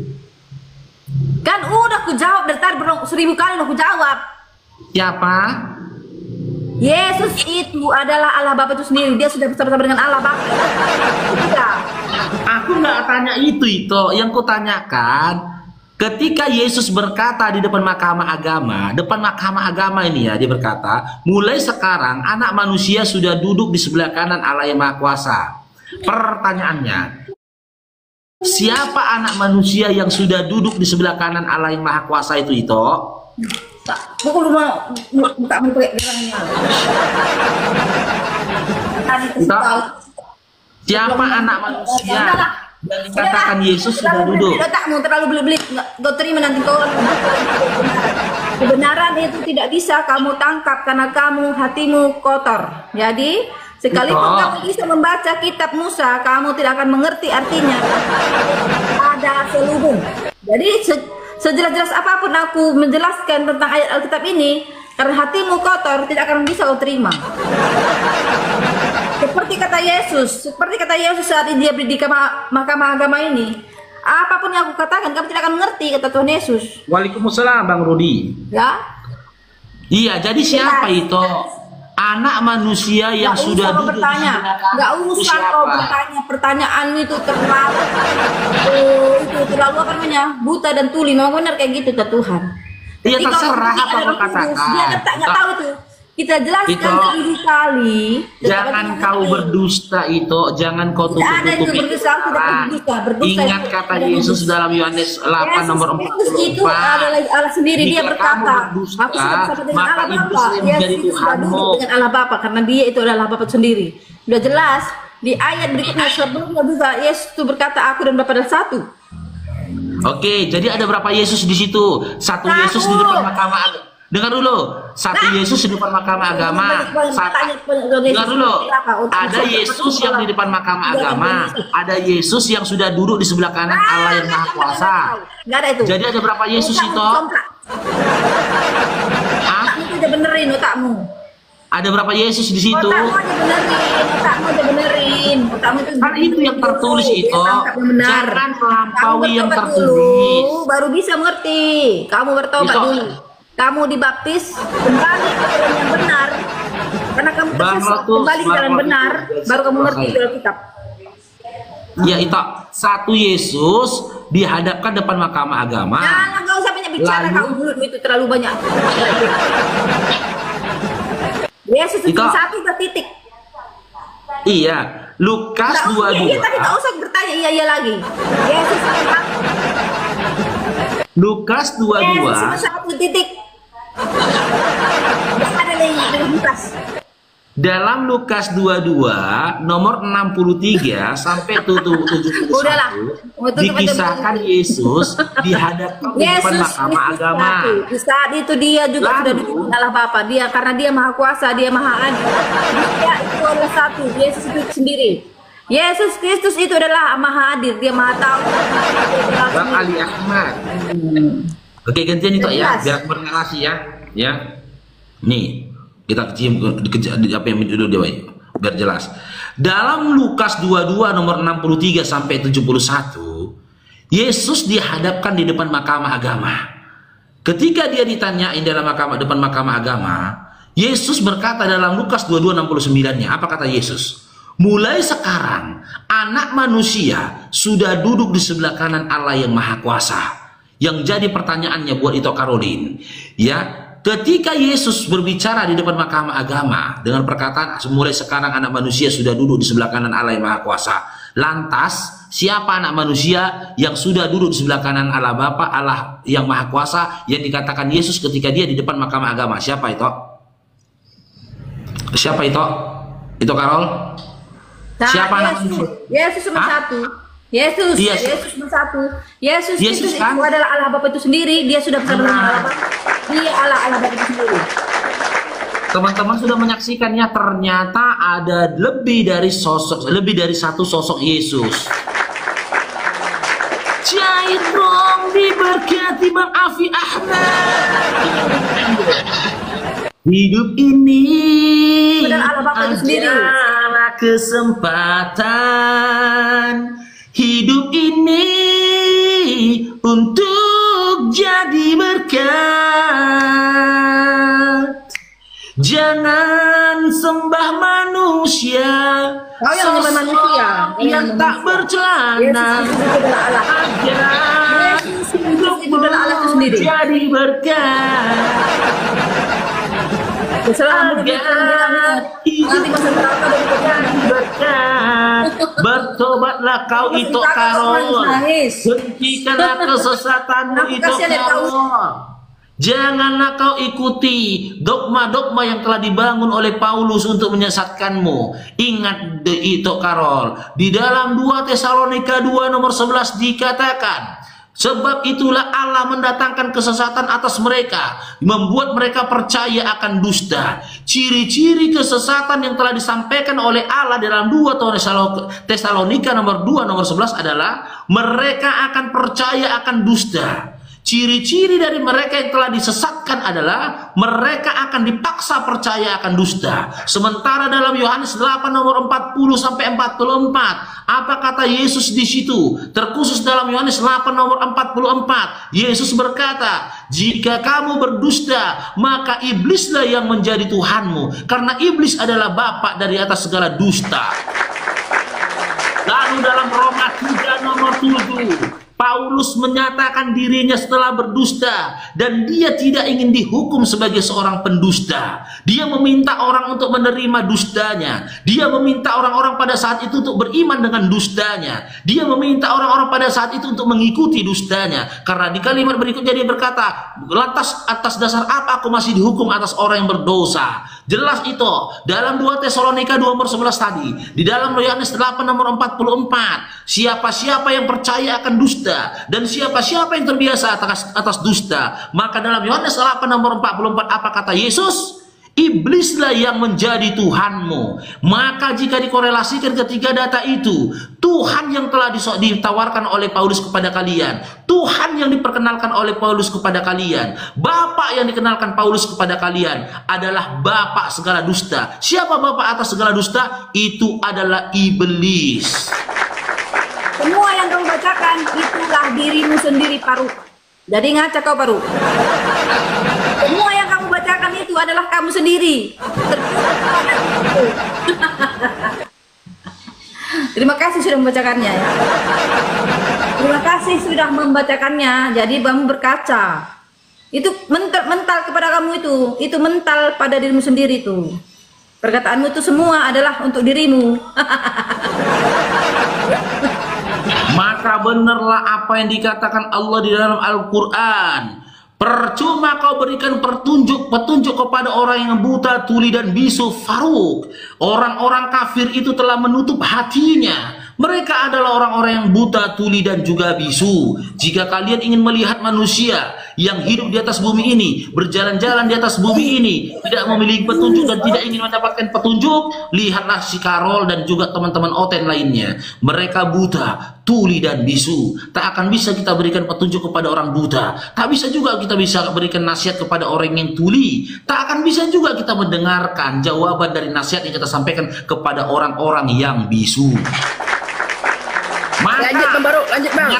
Kan udah ku jawab dari tadi 1000 kali udah ku jawab. Siapa? Yesus itu adalah Allah Bapa itu sendiri. Dia sudah bersama-sama dengan Allah Bapa. Tidak. Aku nggak tanya itu. Yang ku tanyakan, ketika Yesus berkata di depan mahkamah agama ini ya, dia berkata, mulai sekarang anak manusia sudah duduk di sebelah kanan Allah yang Maha Kuasa. Pertanyaannya, siapa anak manusia yang sudah duduk di sebelah kanan Allah yang Maha Kuasa itu? Pukul rumah buka pakai gerangnya. Siapa anak manusia yang dikatakan Yesus sudah duduk? Otakmu terlalu beli-beli, kau terima nanti kau. Kebenaran itu tidak bisa kamu tangkap karena hatimu kotor. Jadi sekalipun kamu bisa membaca kitab Musa, kamu tidak akan mengerti artinya. Ada selubung. Jadi sejelas-jelas apapun aku menjelaskan tentang ayat Alkitab ini, karena hatimu kotor, tidak akan bisa kau terima. Seperti kata Yesus saat dia di mahkamah agama ini, apapun yang aku katakan, kamu tidak akan mengerti, kata Tuhan Yesus. Waalaikumsalam, Bang Rudi. Ya? Iya, jadi siapa itu? Anak manusia yang sudah duduk bertanya, nggak usah kau bertanya, pertanyaan itu terlalu apa namanya, buta dan tuli. Memang benar kayak gitu ke Tuhan. Iya, terserah apa kau katakan. Dia nggak tahu itu. Kita jelaskan 1000 kali. Jangan kau berdusta itu, jangan kau tutup-tutupi. Ingat kata Yesus dalam Yohanes 8 nomor 44. Itu adalah Allah sendiri. Dia berkata, aku sudah bersama dengan Allah Bapa. Dia sudah duduk dengan Allah Bapa karena dia itu adalah Bapa sendiri. Sudah jelas di ayat berikutnya sebelumnya juga Yesus itu berkata, aku dan Bapa adalah satu. Oke, jadi ada berapa Yesus di situ? Satu Yesus di depan mahkamah agama. Dengar dulu, satu Yesus di depan mahkamah agama. Dengar dulu, ada Yesus yang di depan mahkamah agama, ada Yesus yang sudah duduk di sebelah kanan Allah yang Maha Kuasa. Jadi ada berapa Yesus itu? Otakmu udah benerin otakmu. Ada berapa Yesus di situ? Otakmu aja benerin. Kan itu yang tertulis itu. Jangan melampaui yang tertulis. Baru bisa mengerti. Kamu bertobat dulu. Kamu dibaptis kembali ke jalan yang benar. Karena kamu tersesat kembali ke jalan benar, baru kamu mengerti Alkitab. Ya itu satu Yesus dihadapkan depan mahkamah agama. Jangan kau usah banyak bicara, kamu mulutmu itu terlalu banyak. Yesus itu satu titik. Iya, Lukas 22. Iya, tapi tak usah bertanya iya lagi. Yesus Lukas 22. Yesus satu titik. Ada lagi Lukas. Dalam Lukas 22 nomor 63 sampai 71 dikisahkan Yesus dihadapkan di depan mahkamah agama. Di saat itu dia juga sudah duduk Allah Bapa. Dia karena dia Maha Kuasa, dia Maha Adil. Dia itu adalah satu. Yesus itu sendiri. Yesus Kristus itu adalah Maha Adil. Dia Maha Tahu. Bang Ali Ahmad. Oke, gantian itu ya, biar bernarasi ya. Ya. Nih, kita apa yang dulu dia biar jelas. Dalam Lukas 22 nomor 63 sampai 71, Yesus dihadapkan di depan mahkamah agama. Ketika dia ditanyain dalam depan mahkamah agama, Yesus berkata dalam Lukas 22 69-nya, apa kata Yesus? Mulai sekarang anak manusia sudah duduk di sebelah kanan Allah yang Maha Kuasa. Yang jadi pertanyaannya buat Ito Karolin, ya, ketika Yesus berbicara di depan mahkamah agama dengan perkataan mulai sekarang anak manusia sudah duduk di sebelah kanan Allah yang Maha Kuasa. Lantas siapa anak manusia yang sudah duduk di sebelah kanan Allah Bapa, Allah yang Maha Kuasa yang dikatakan Yesus ketika dia di depan mahkamah agama? Siapa itu? Siapa itu? Itu Karol? Nah, siapa anak manusia? Yesus cuma satu. Yesus, Iya. Yesus bersatu. Yesus Yesus Kristus kan? itu adalah Allah Bapa itu sendiri. Dia sudah bersatu dengan Allah Bapa. Dia Allah Bapa itu sendiri. Teman-teman sudah menyaksikannya, ternyata ada lebih dari satu sosok Yesus. Cair dong diberkati Bang Afi Ahmad. Hidup ini Adalah Allah Bapa itu sendiri. adalah kesempatan. Hidup ini untuk jadi berkat. Jangan sembah manusia, Kau yang menyembah manusia. yang tak bercelana. Yesus itu adalah Allah. Agar Yesus itu adalah Allah itu sendiri. jadi berkat. Selamat nanti masa neraka dari Jadi berkat. Bertobatlah kau itu Karol. Hentikanlah kesesatanmu Aku itu kasih lihat kau. Karol. Janganlah kau ikuti dogma-dogma yang telah dibangun oleh Paulus untuk menyesatkanmu. Ingat itu Karol. Di dalam 2 Tesalonika 2 nomor 11 dikatakan, sebab itulah Allah mendatangkan kesesatan atas mereka, membuat mereka percaya akan dusta. Ciri-ciri kesesatan yang telah disampaikan oleh Allah dalam 2 Tesalonika nomor 2 nomor 11 adalah mereka akan percaya akan dusta. Ciri-ciri dari mereka yang telah disesatkan adalah mereka akan dipaksa percaya akan dusta. Sementara dalam Yohanes 8 nomor 40 sampai 44, apa kata Yesus di situ? Terkhusus dalam Yohanes 8 nomor 44, Yesus berkata, "Jika kamu berdusta, maka iblislah yang menjadi Tuhanmu, karena iblis adalah bapa dari atas segala dusta." Lalu dalam Roma 3 nomor 7, Paulus menyatakan dirinya setelah berdusta dan dia tidak ingin dihukum sebagai seorang pendusta. Dia meminta orang untuk menerima dustanya. Dia meminta orang-orang pada saat itu untuk beriman dengan dustanya. Dia meminta orang-orang pada saat itu untuk mengikuti dustanya. Karena di kalimat berikutnya dia berkata, lantas atas dasar apa aku masih dihukum atas orang yang berdosa? Jelas itu dalam 2 Tesalonika 2 nomor 11 tadi. Di dalam Yohanes 8 nomor 44, siapa-siapa yang percaya akan dusta dan siapa-siapa yang terbiasa atas dusta, maka dalam Yohanes 8 nomor 44 apa kata Yesus? Iblislah yang menjadi Tuhanmu. Maka jika dikorelasikan ketiga data itu, Tuhan yang telah ditawarkan oleh Paulus kepada kalian, Tuhan yang diperkenalkan oleh Paulus kepada kalian, Bapak yang dikenalkan Paulus kepada kalian adalah Bapak segala dusta. Siapa Bapak atas segala dusta? Itu adalah iblis. Semua yang kamu bacakan itulah dirimu sendiri, Paru. Jadi ngaca kau, Paru. Semua yang kamu bacakan itu adalah kamu sendiri. Terima kasih sudah membacakannya. Ya. Terima kasih sudah membacakannya. Jadi kamu berkaca. Itu mental kepada kamu itu mental pada dirimu sendiri tuh. Perkataanmu itu semua adalah untuk dirimu. Maka benarlah apa yang dikatakan Allah di dalam Al-Quran. Percuma kau berikan petunjuk kepada orang yang buta, tuli dan bisu. Faruk, orang-orang kafir itu telah menutup hatinya. Mereka adalah orang-orang yang buta, tuli dan juga bisu. Jika kalian ingin melihat manusia yang hidup di atas bumi ini, berjalan-jalan di atas bumi ini, tidak memiliki petunjuk dan tidak ingin mendapatkan petunjuk, lihatlah si Karol dan juga teman-teman Oten lainnya. Mereka buta, tuli dan bisu. Tak akan bisa kita berikan petunjuk kepada orang buta. Tak bisa juga kita bisa berikan nasihat kepada orang yang tuli. Tak akan bisa juga kita mendengarkan jawaban dari nasihat yang kita sampaikan kepada orang-orang yang bisu. Maka, lanjut Bang Baru, lanjut Bang.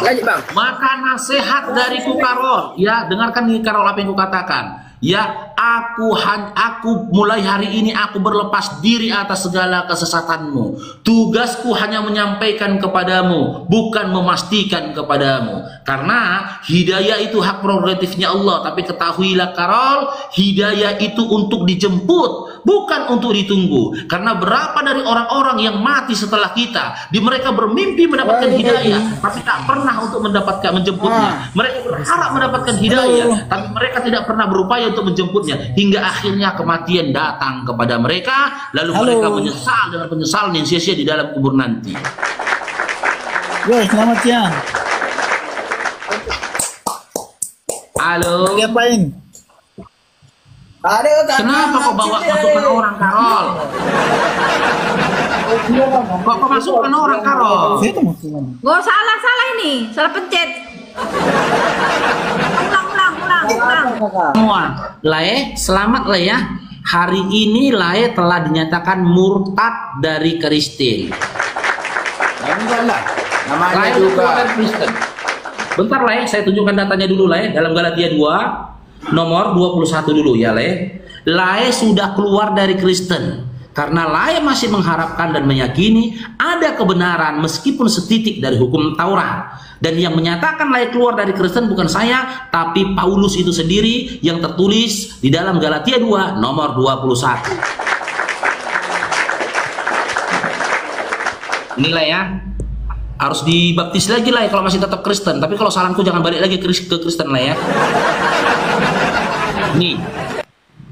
Lanjut Bang. Maka nasihat dariku Karol, ya dengarkan nih Karol apa yang kukatakan. Ya, aku mulai hari ini aku berlepas diri atas segala kesesatanmu. Tugasku hanya menyampaikan kepadamu, bukan memastikan kepadamu. Karena hidayah itu hak prerogatifnya Allah. Tapi ketahuilah Karol, hidayah itu untuk dijemput, bukan untuk ditunggu. Karena berapa dari orang-orang yang mati setelah kita, mereka bermimpi mendapatkan hidayah, tapi tak pernah untuk menjemputnya. Mereka berharap mendapatkan hidayah, tapi mereka tidak pernah berupaya untuk menjemputnya, hingga akhirnya kematian datang kepada mereka, lalu mereka menyesal dengan penyesalan yang sia-sia di dalam kubur nanti. Yo, selamat siang. Halo. Lagi apain? Kenapa kok bawa masukkan orang, Karol? Kok masukkan orang, Karol? Saya tuh masuk. Oh, salah ini. Salah pencet. Ulang. Semua. Lae, selamat Lae ya. Hari ini Lae telah dinyatakan murtad dari Kristen. Enggak lah. Namanya Lae juga. keluar dari Kristen. Bentar Lae, saya tunjukkan datanya dulu Lae. Dalam Galatia 2 nomor 21 dulu ya Lae. Lae sudah keluar dari Kristen karena Lae masih mengharapkan dan meyakini ada kebenaran meskipun setitik dari hukum Taurat. Dan yang menyatakan Lae keluar dari Kristen bukan saya, tapi Paulus itu sendiri yang tertulis di dalam Galatia 2 nomor 21. Ini Lae ya. Harus dibaptis lagi Lae kalau masih tetap Kristen. Tapi kalau saranku jangan balik lagi ke Kristen Lae ya. Nih,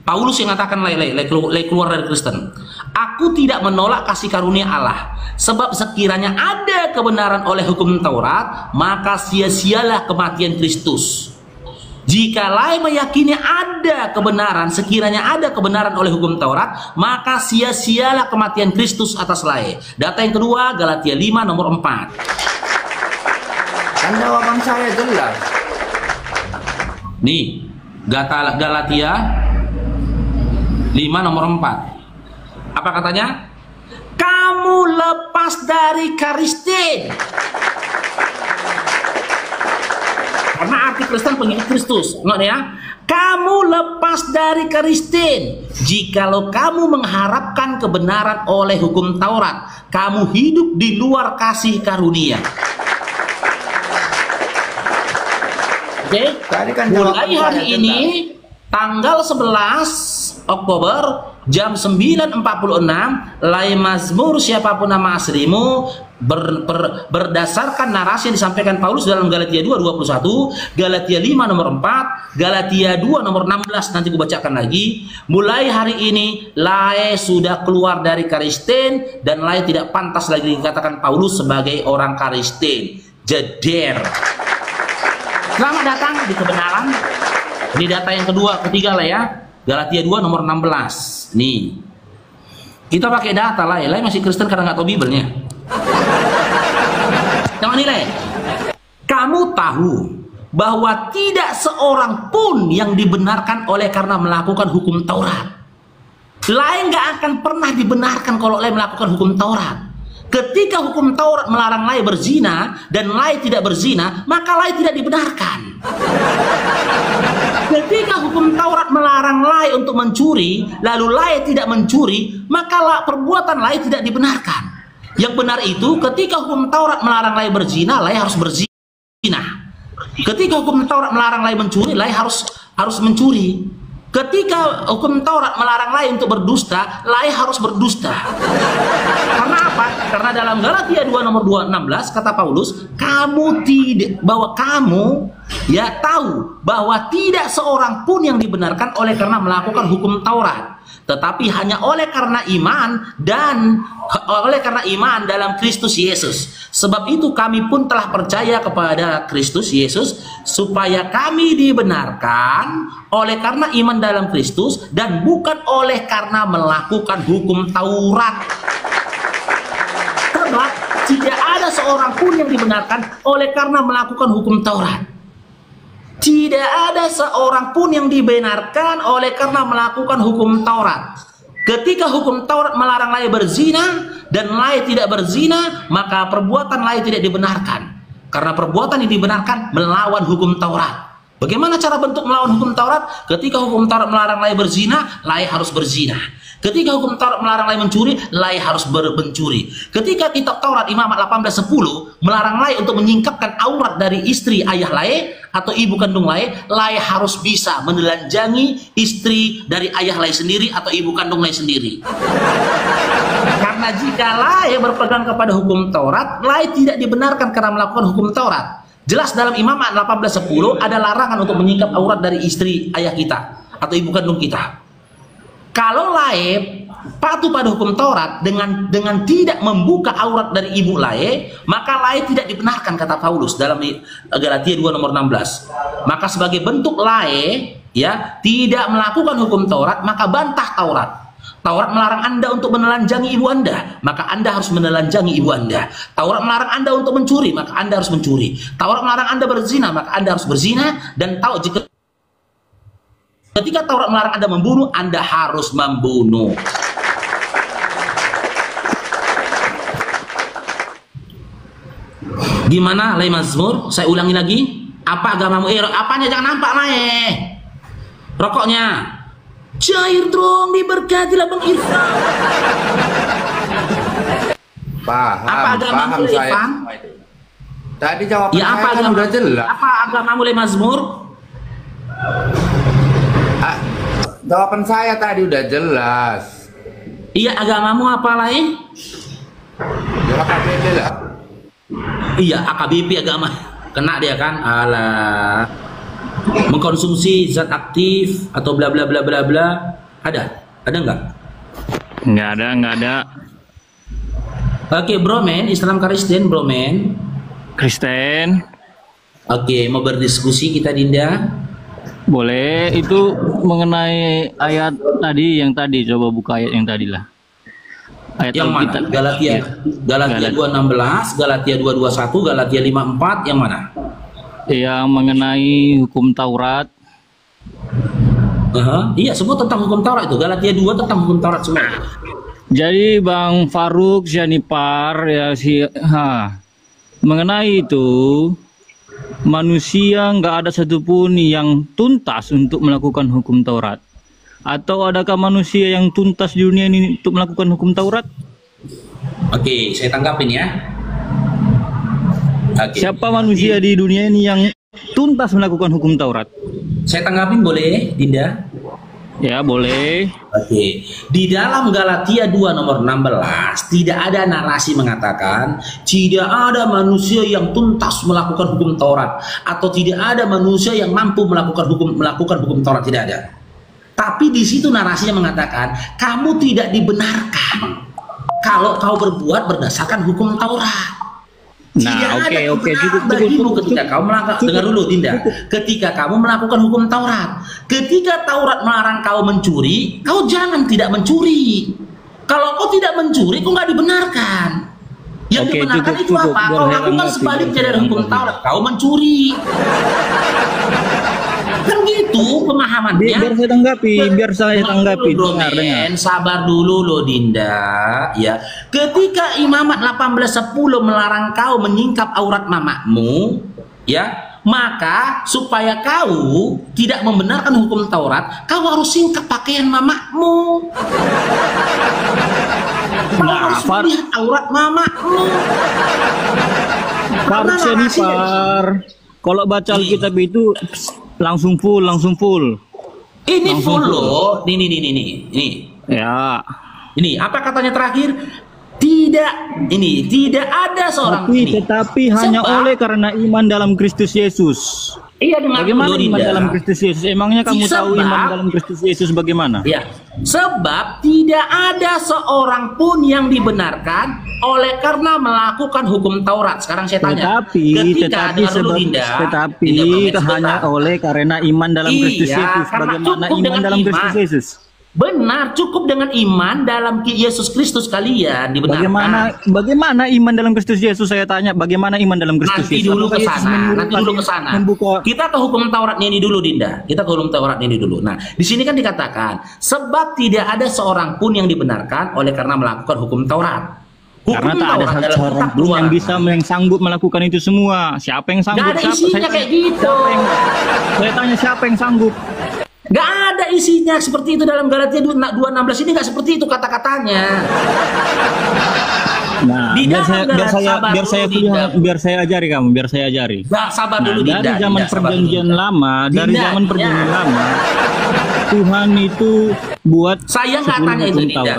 Paulus yang mengatakan Lae keluar dari Kristen. Aku tidak menolak kasih karunia Allah, sebab sekiranya ada kebenaran oleh hukum Taurat, maka sia-sialah kematian Kristus. Jika Lae meyakini ada kebenaran, sekiranya ada kebenaran oleh hukum Taurat, maka sia-sialah kematian Kristus atas Lae. Data yang kedua, Galatia 5 nomor 4. Kan jawaban saya jelas. Nih, Galatia 5 nomor 4. Apa katanya? Kamu lepas dari Kristen. Karena arti Kristen pengikut Kristus. Enggak ya? Kamu lepas dari Kristen. Jikalau kamu mengharapkan kebenaran oleh hukum Taurat, kamu hidup di luar kasih karunia. Oke? Tadi kan Mulai jawaban hari saya ini tanggal 11 Oktober jam 9.46 Lae Mazmur siapapun nama aslimu berdasarkan narasi yang disampaikan Paulus dalam Galatia 2:21, Galatia 5 nomor 4, Galatia 2 nomor 16, nanti gue bacakan lagi. Mulai hari ini Lae sudah keluar dari Kristen dan Lae tidak pantas lagi dikatakan Paulus sebagai orang Kristen. Jeder. Selamat datang di kebenaran. Ini data yang ketiga lah ya. Galatia 2 nomor 16. Nih. Kita pakai data lah ya. Lae masih Kristen karena nggak tahu Bibelnya. Jangan nilai. Kamu tahu bahwa tidak seorang pun yang dibenarkan oleh karena melakukan hukum Taurat. Lae nggak akan pernah dibenarkan kalau Lae melakukan hukum Taurat. Ketika hukum Taurat melarang Lae berzina dan Lae tidak berzina, maka Lae tidak dibenarkan. Ketika hukum Taurat melarang Lae untuk mencuri, lalu Lae tidak mencuri, maka perbuatan Lae tidak dibenarkan. Yang benar itu ketika hukum Taurat melarang Lae berzina, Lae harus berzina. Ketika hukum Taurat melarang Lae mencuri, Lae harus mencuri. Ketika hukum Taurat melarang Lae untuk berdusta, Lae harus berdusta. Karena apa? Karena dalam Galatia 2 nomor 2:16 kata Paulus, kamu tahu bahwa tidak seorang pun yang dibenarkan oleh karena melakukan hukum Taurat, tetapi hanya oleh karena iman dalam Kristus Yesus. Sebab itu kami pun telah percaya kepada Kristus Yesus supaya kami dibenarkan oleh karena iman dalam Kristus dan bukan oleh karena melakukan hukum Taurat. Sebab tidak ada seorang pun yang dibenarkan oleh karena melakukan hukum Taurat. Tidak ada seorang pun yang dibenarkan oleh karena melakukan hukum Taurat. Ketika hukum Taurat melarang Lae berzina dan Lae tidak berzina, maka perbuatan Lae tidak dibenarkan. Karena perbuatan yang dibenarkan melawan hukum Taurat. Bagaimana cara bentuk melawan hukum Taurat? Ketika hukum Taurat melarang Lae berzina, Lae harus berzina. Ketika hukum Taurat melarang Lae mencuri, Lae harus mencuri. Ketika kitab Taurat Imamat 18:10 melarang Lae untuk menyingkapkan aurat dari istri ayah Lae atau ibu kandung Lae, Lae harus bisa menelanjangi istri dari ayah Lae sendiri atau ibu kandung Lae sendiri. Karena jika Lae berpegang kepada hukum Taurat, Lae tidak dibenarkan karena melakukan hukum Taurat. Jelas dalam Imamat 18:10 ada larangan untuk menyingkap aurat dari istri ayah kita atau ibu kandung kita. Kalau Lae patuh pada hukum Taurat dengan tidak membuka aurat dari ibu Lae, maka Lae tidak dibenarkan, kata Paulus dalam Galatia 2 nomor 16. Maka sebagai bentuk Lae ya tidak melakukan hukum Taurat, maka bantah Taurat. Taurat melarang Anda untuk menelanjangi ibu Anda, maka Anda harus menelanjangi ibu Anda. Taurat melarang Anda untuk mencuri, maka Anda harus mencuri. Taurat melarang Anda berzina, maka Anda harus berzina. Dan tahu ketika Taurat melarang Anda membunuh, Anda harus membunuh. Gimana Lay Mazmur? Saya ulangi lagi. Apa agamamu? Apanya jangan nampak Lay. Rokoknya. Cair dong, diberkatilah Bang Irfan. Apa agamamu Lay Irfan? Tadi jawaban Ya, apa saya kan udah jelas. Apa agamamu Lay Mazmur? Jawaban saya tadi udah jelas. Iya, agamamu apa Lay? Ya KBB lah. Iya, AKBP agama. Kena dia kan. Alah. Mengkonsumsi zat aktif atau bla bla bla bla bla. Ada nggak? Nggak ada. Oke, Bromen, Islam Kristen, Bromen. Kristen, Oke, mau berdiskusi kita Dinda? boleh. Itu mengenai ayat tadi, yang tadi, coba buka ayat yang tadi lah. Ayat Yang mana? Alkitab. Galatia 2:16, Galatia 2:21, Galatia 5:4, yang mana? Yang mengenai hukum Taurat. Iya, semua tentang hukum Taurat itu. Galatia 2 tentang hukum Taurat semua. Jadi Bang Faruk Janipar ya mengenai itu, manusia nggak ada satupun yang tuntas untuk melakukan hukum Taurat. Atau adakah manusia yang tuntas di dunia ini untuk melakukan hukum Taurat? Oke, saya tanggapin ya. Oke. Siapa manusia di dunia ini yang tuntas melakukan hukum Taurat? Saya tanggapin boleh, Dinda? Ya, boleh. Oke. Di dalam Galatia 2 nomor 16 tidak ada narasi mengatakan tidak ada manusia yang tuntas melakukan hukum Taurat atau tidak ada manusia yang mampu melakukan hukum Taurat, tidak ada. Tapi di situ narasinya mengatakan kamu tidak dibenarkan kalau kau berbuat berdasarkan hukum Taurat. Nah, oke, cukup. Ketika kau melakukan, dengar dulu Dinda, ketika kamu melakukan hukum Taurat, ketika Taurat melarang kau mencuri, kau jangan tidak mencuri. Kalau kau tidak mencuri, kau nggak dibenarkan. Yang dibenarkan itu cukup. apa? Kau lakukan sebaliknya dari hukum Taurat, kau mencuri. Kan gitu pemahamannya. Biar saya tanggapi. Dengar. Sabar dulu loh Dinda, ya. Ketika Imamat 18:10 melarang kau menyingkap aurat mamakmu, ya, maka supaya kau tidak membenarkan hukum Taurat, kau harus singkap pakaian mamakmu. Kau harus melihat aurat mamakmu. Faruk Janipar, kalau baca Alkitab itu langsung full. Ini full loh. Ini. Ya. Ini apa katanya terakhir? Tidak ada seorang Tetapi hanya oleh karena iman dalam Kristus Yesus. Iya, dengar bagaimana dulu, iman Dinda. dalam Kristus Yesus? Emangnya kamu tahu iman dalam Kristus Yesus bagaimana? Ya, sebab tidak ada seorang pun yang dibenarkan oleh karena melakukan hukum Taurat. Sekarang saya tanya. Tetapi Dinda, hanya oleh karena iman dalam Kristus Yesus. Bagaimana iman dalam Kristus Yesus? Benar, cukup dengan iman dalam Yesus Kristus kalian dibenarkan. Bagaimana iman dalam Kristus Yesus? Saya tanya, bagaimana iman dalam Kristus Yesus? Nanti dulu ke sana. Kita ke hukum Taurat ini dulu, Dinda. Kita ke hukum Taurat ini dulu. Nah, di sini kan dikatakan sebab tidak ada seorang pun yang dibenarkan oleh karena melakukan hukum Taurat. Karena tak ada seorang pun yang bisa sanggup melakukan itu semua. Siapa yang sanggup? Gak ada isinya kayak gitu. Saya tanya siapa yang sanggup? Gak ada isinya seperti itu dalam Galatia 2:16 ini, gak seperti itu kata-katanya. Nah, biar saya ajari kamu, biar saya ajari. Sabar dulu, Dinda. Dari zaman perjanjian lama, Tuhan itu buat. Saya nggak tanya itu, Dinda.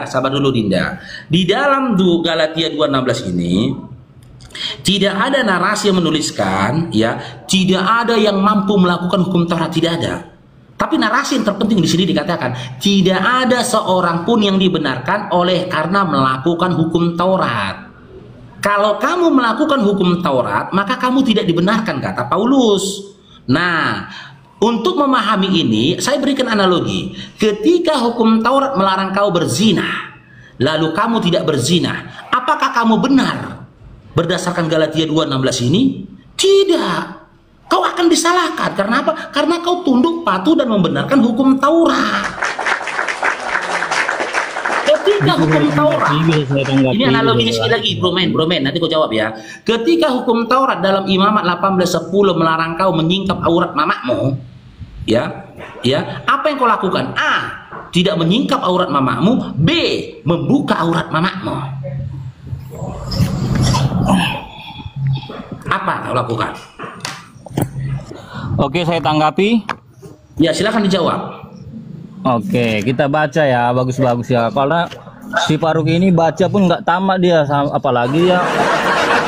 Sabar dulu, Dinda. Di dalam Galatia 2:16 ini tidak ada narasi yang menuliskan, ya, tidak ada yang mampu melakukan hukum Taurat, tidak ada. Tapi narasi yang terpenting di sini dikatakan tidak ada seorang pun yang dibenarkan oleh karena melakukan hukum Taurat. Kalau kamu melakukan hukum Taurat, maka kamu tidak dibenarkan, kata Paulus. Nah, untuk memahami ini, saya berikan analogi. Ketika hukum Taurat melarang kau berzina, lalu kamu tidak berzina, apakah kamu benar berdasarkan Galatia 2:16 ini? Tidak. Kau akan disalahkan. Karena apa? Karena kau tunduk patuh dan membenarkan hukum Taurat. Ketika hukum Taurat, ini analoginya sekali lagi, Bromen, nanti kau jawab ya. Ketika hukum Taurat dalam Imamat 18:10 melarang kau menyingkap aurat mamakmu, ya, apa yang kau lakukan? A, tidak menyingkap aurat mamakmu. B, membuka aurat mamakmu. Apa kau lakukan? Oke, saya tanggapi. Ya, silakan dijawab. Oke, kita baca ya, bagus-bagus ya. Karena si Faruk ini baca pun nggak tamat dia, apalagi ya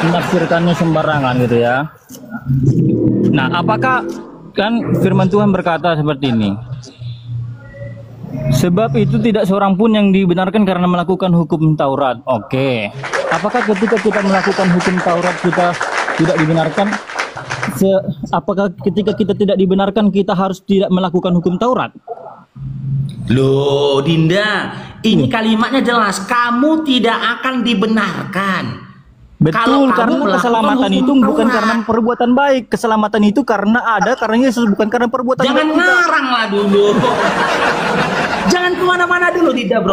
menafsirkannya sembarangan gitu ya. Nah, apakah kan firman Tuhan berkata seperti ini? Sebab itu tidak seorang pun yang dibenarkan karena melakukan hukum Taurat. Oke. Apakah ketika kita melakukan hukum Taurat kita tidak dibenarkan? Apakah ketika kita tidak dibenarkan kita harus tidak melakukan hukum Taurat? Loh, Dinda, ini kalimatnya jelas. Kamu tidak akan dibenarkan. Betul, karena keselamatan itu bukan karena perbuatan baik. Keselamatan itu karena Yesus, bukan karena perbuatan baik. Jangan ngarang lah dulu. Jangan kemana-mana dulu, Dinda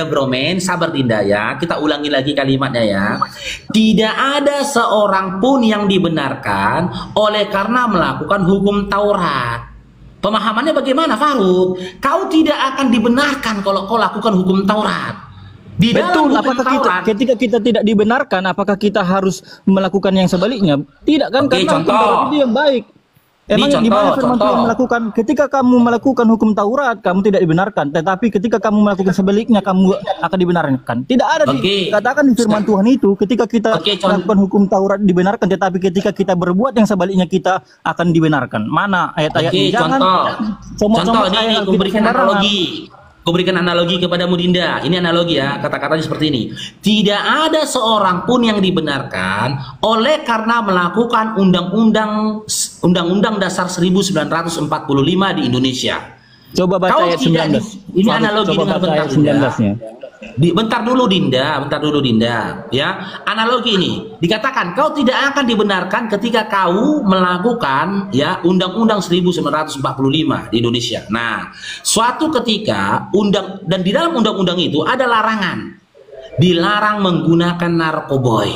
Bromen, sabar Dinda ya. Kita ulangi lagi kalimatnya ya. Tidak ada seorang pun yang dibenarkan oleh karena melakukan hukum Taurat. Pemahamannya bagaimana, Faruk? Kau tidak akan dibenarkan kalau kau lakukan hukum Taurat. Betul, apakah ketika kita tidak dibenarkan, apakah kita harus melakukan yang sebaliknya? Tidak kan, karena hukum Taurat itu yang baik. Emang di mana firman Tuhan melakukan? Ketika kamu melakukan hukum Taurat, kamu tidak dibenarkan. Tetapi ketika kamu melakukan sebaliknya, kamu akan dibenarkan. Tidak ada dikatakan di firman Tuhan itu. Ketika kita melakukan hukum Taurat dibenarkan, tetapi ketika kita berbuat yang sebaliknya kita akan dibenarkan. Mana ayat-ayat ini? Jangan contoh ini aku berikan analogi kepadamu, Dinda. Ini analogi ya, kata-katanya seperti ini. Tidak ada seorang pun yang dibenarkan oleh karena melakukan Undang-Undang Dasar 1945 di Indonesia. Coba baca ayat 19. Ini analogi dengan bentar 19-nya. Bentar dulu Dinda, ya. Analogi ini dikatakan kau tidak akan dibenarkan ketika kau melakukan ya Undang-Undang 1945 di Indonesia. Nah, suatu ketika dan di dalam undang-undang itu ada larangan. Dilarang menggunakan narkoboy.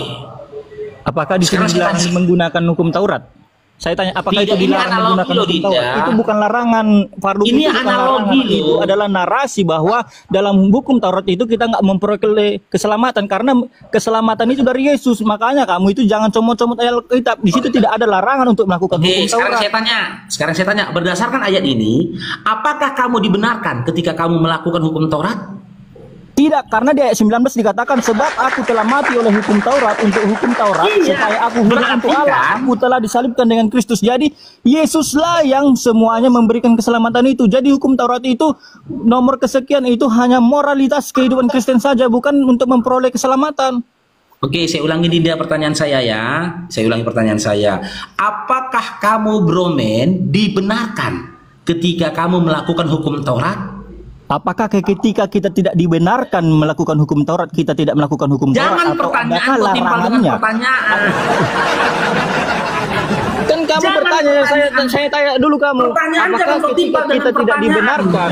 Apakah dilarang menggunakan hukum Taurat? Saya tanya, apakah itu dilarang menggunakan hukum Taurat? Itu bukan larangan, Faruk. Ini analogi loh. Itu adalah narasi bahwa dalam hukum Taurat itu kita nggak memperoleh keselamatan karena keselamatan itu dari Yesus. Makanya kamu itu jangan comot-comot ayat Alkitab. Di situ tidak ada larangan untuk melakukan hukum Taurat. Sekarang saya tanya, berdasarkan ayat ini, apakah kamu dibenarkan ketika kamu melakukan hukum Taurat? Tidak, karena di ayat 19 dikatakan sebab aku telah mati oleh hukum Taurat untuk hukum Taurat supaya aku hidup untuk Allah. Aku telah disalibkan dengan Kristus. Jadi Yesuslah yang semuanya memberikan keselamatan itu. Jadi hukum Taurat itu nomor kesekian itu hanya moralitas kehidupan Kristen saja, bukan untuk memperoleh keselamatan. Oke, saya ulangi Dinda pertanyaan saya ya. Apakah kamu, Bromen, dibenarkan ketika kamu melakukan hukum Taurat? Apakah ketika kita tidak dibenarkan melakukan hukum Taurat, kita tidak melakukan hukum Taurat? Jangan pertanyaan kau timpal dengan pertanyaan. Kan kamu bertanya, saya tanya dulu kamu. Apakah ketika kita tidak dibenarkan,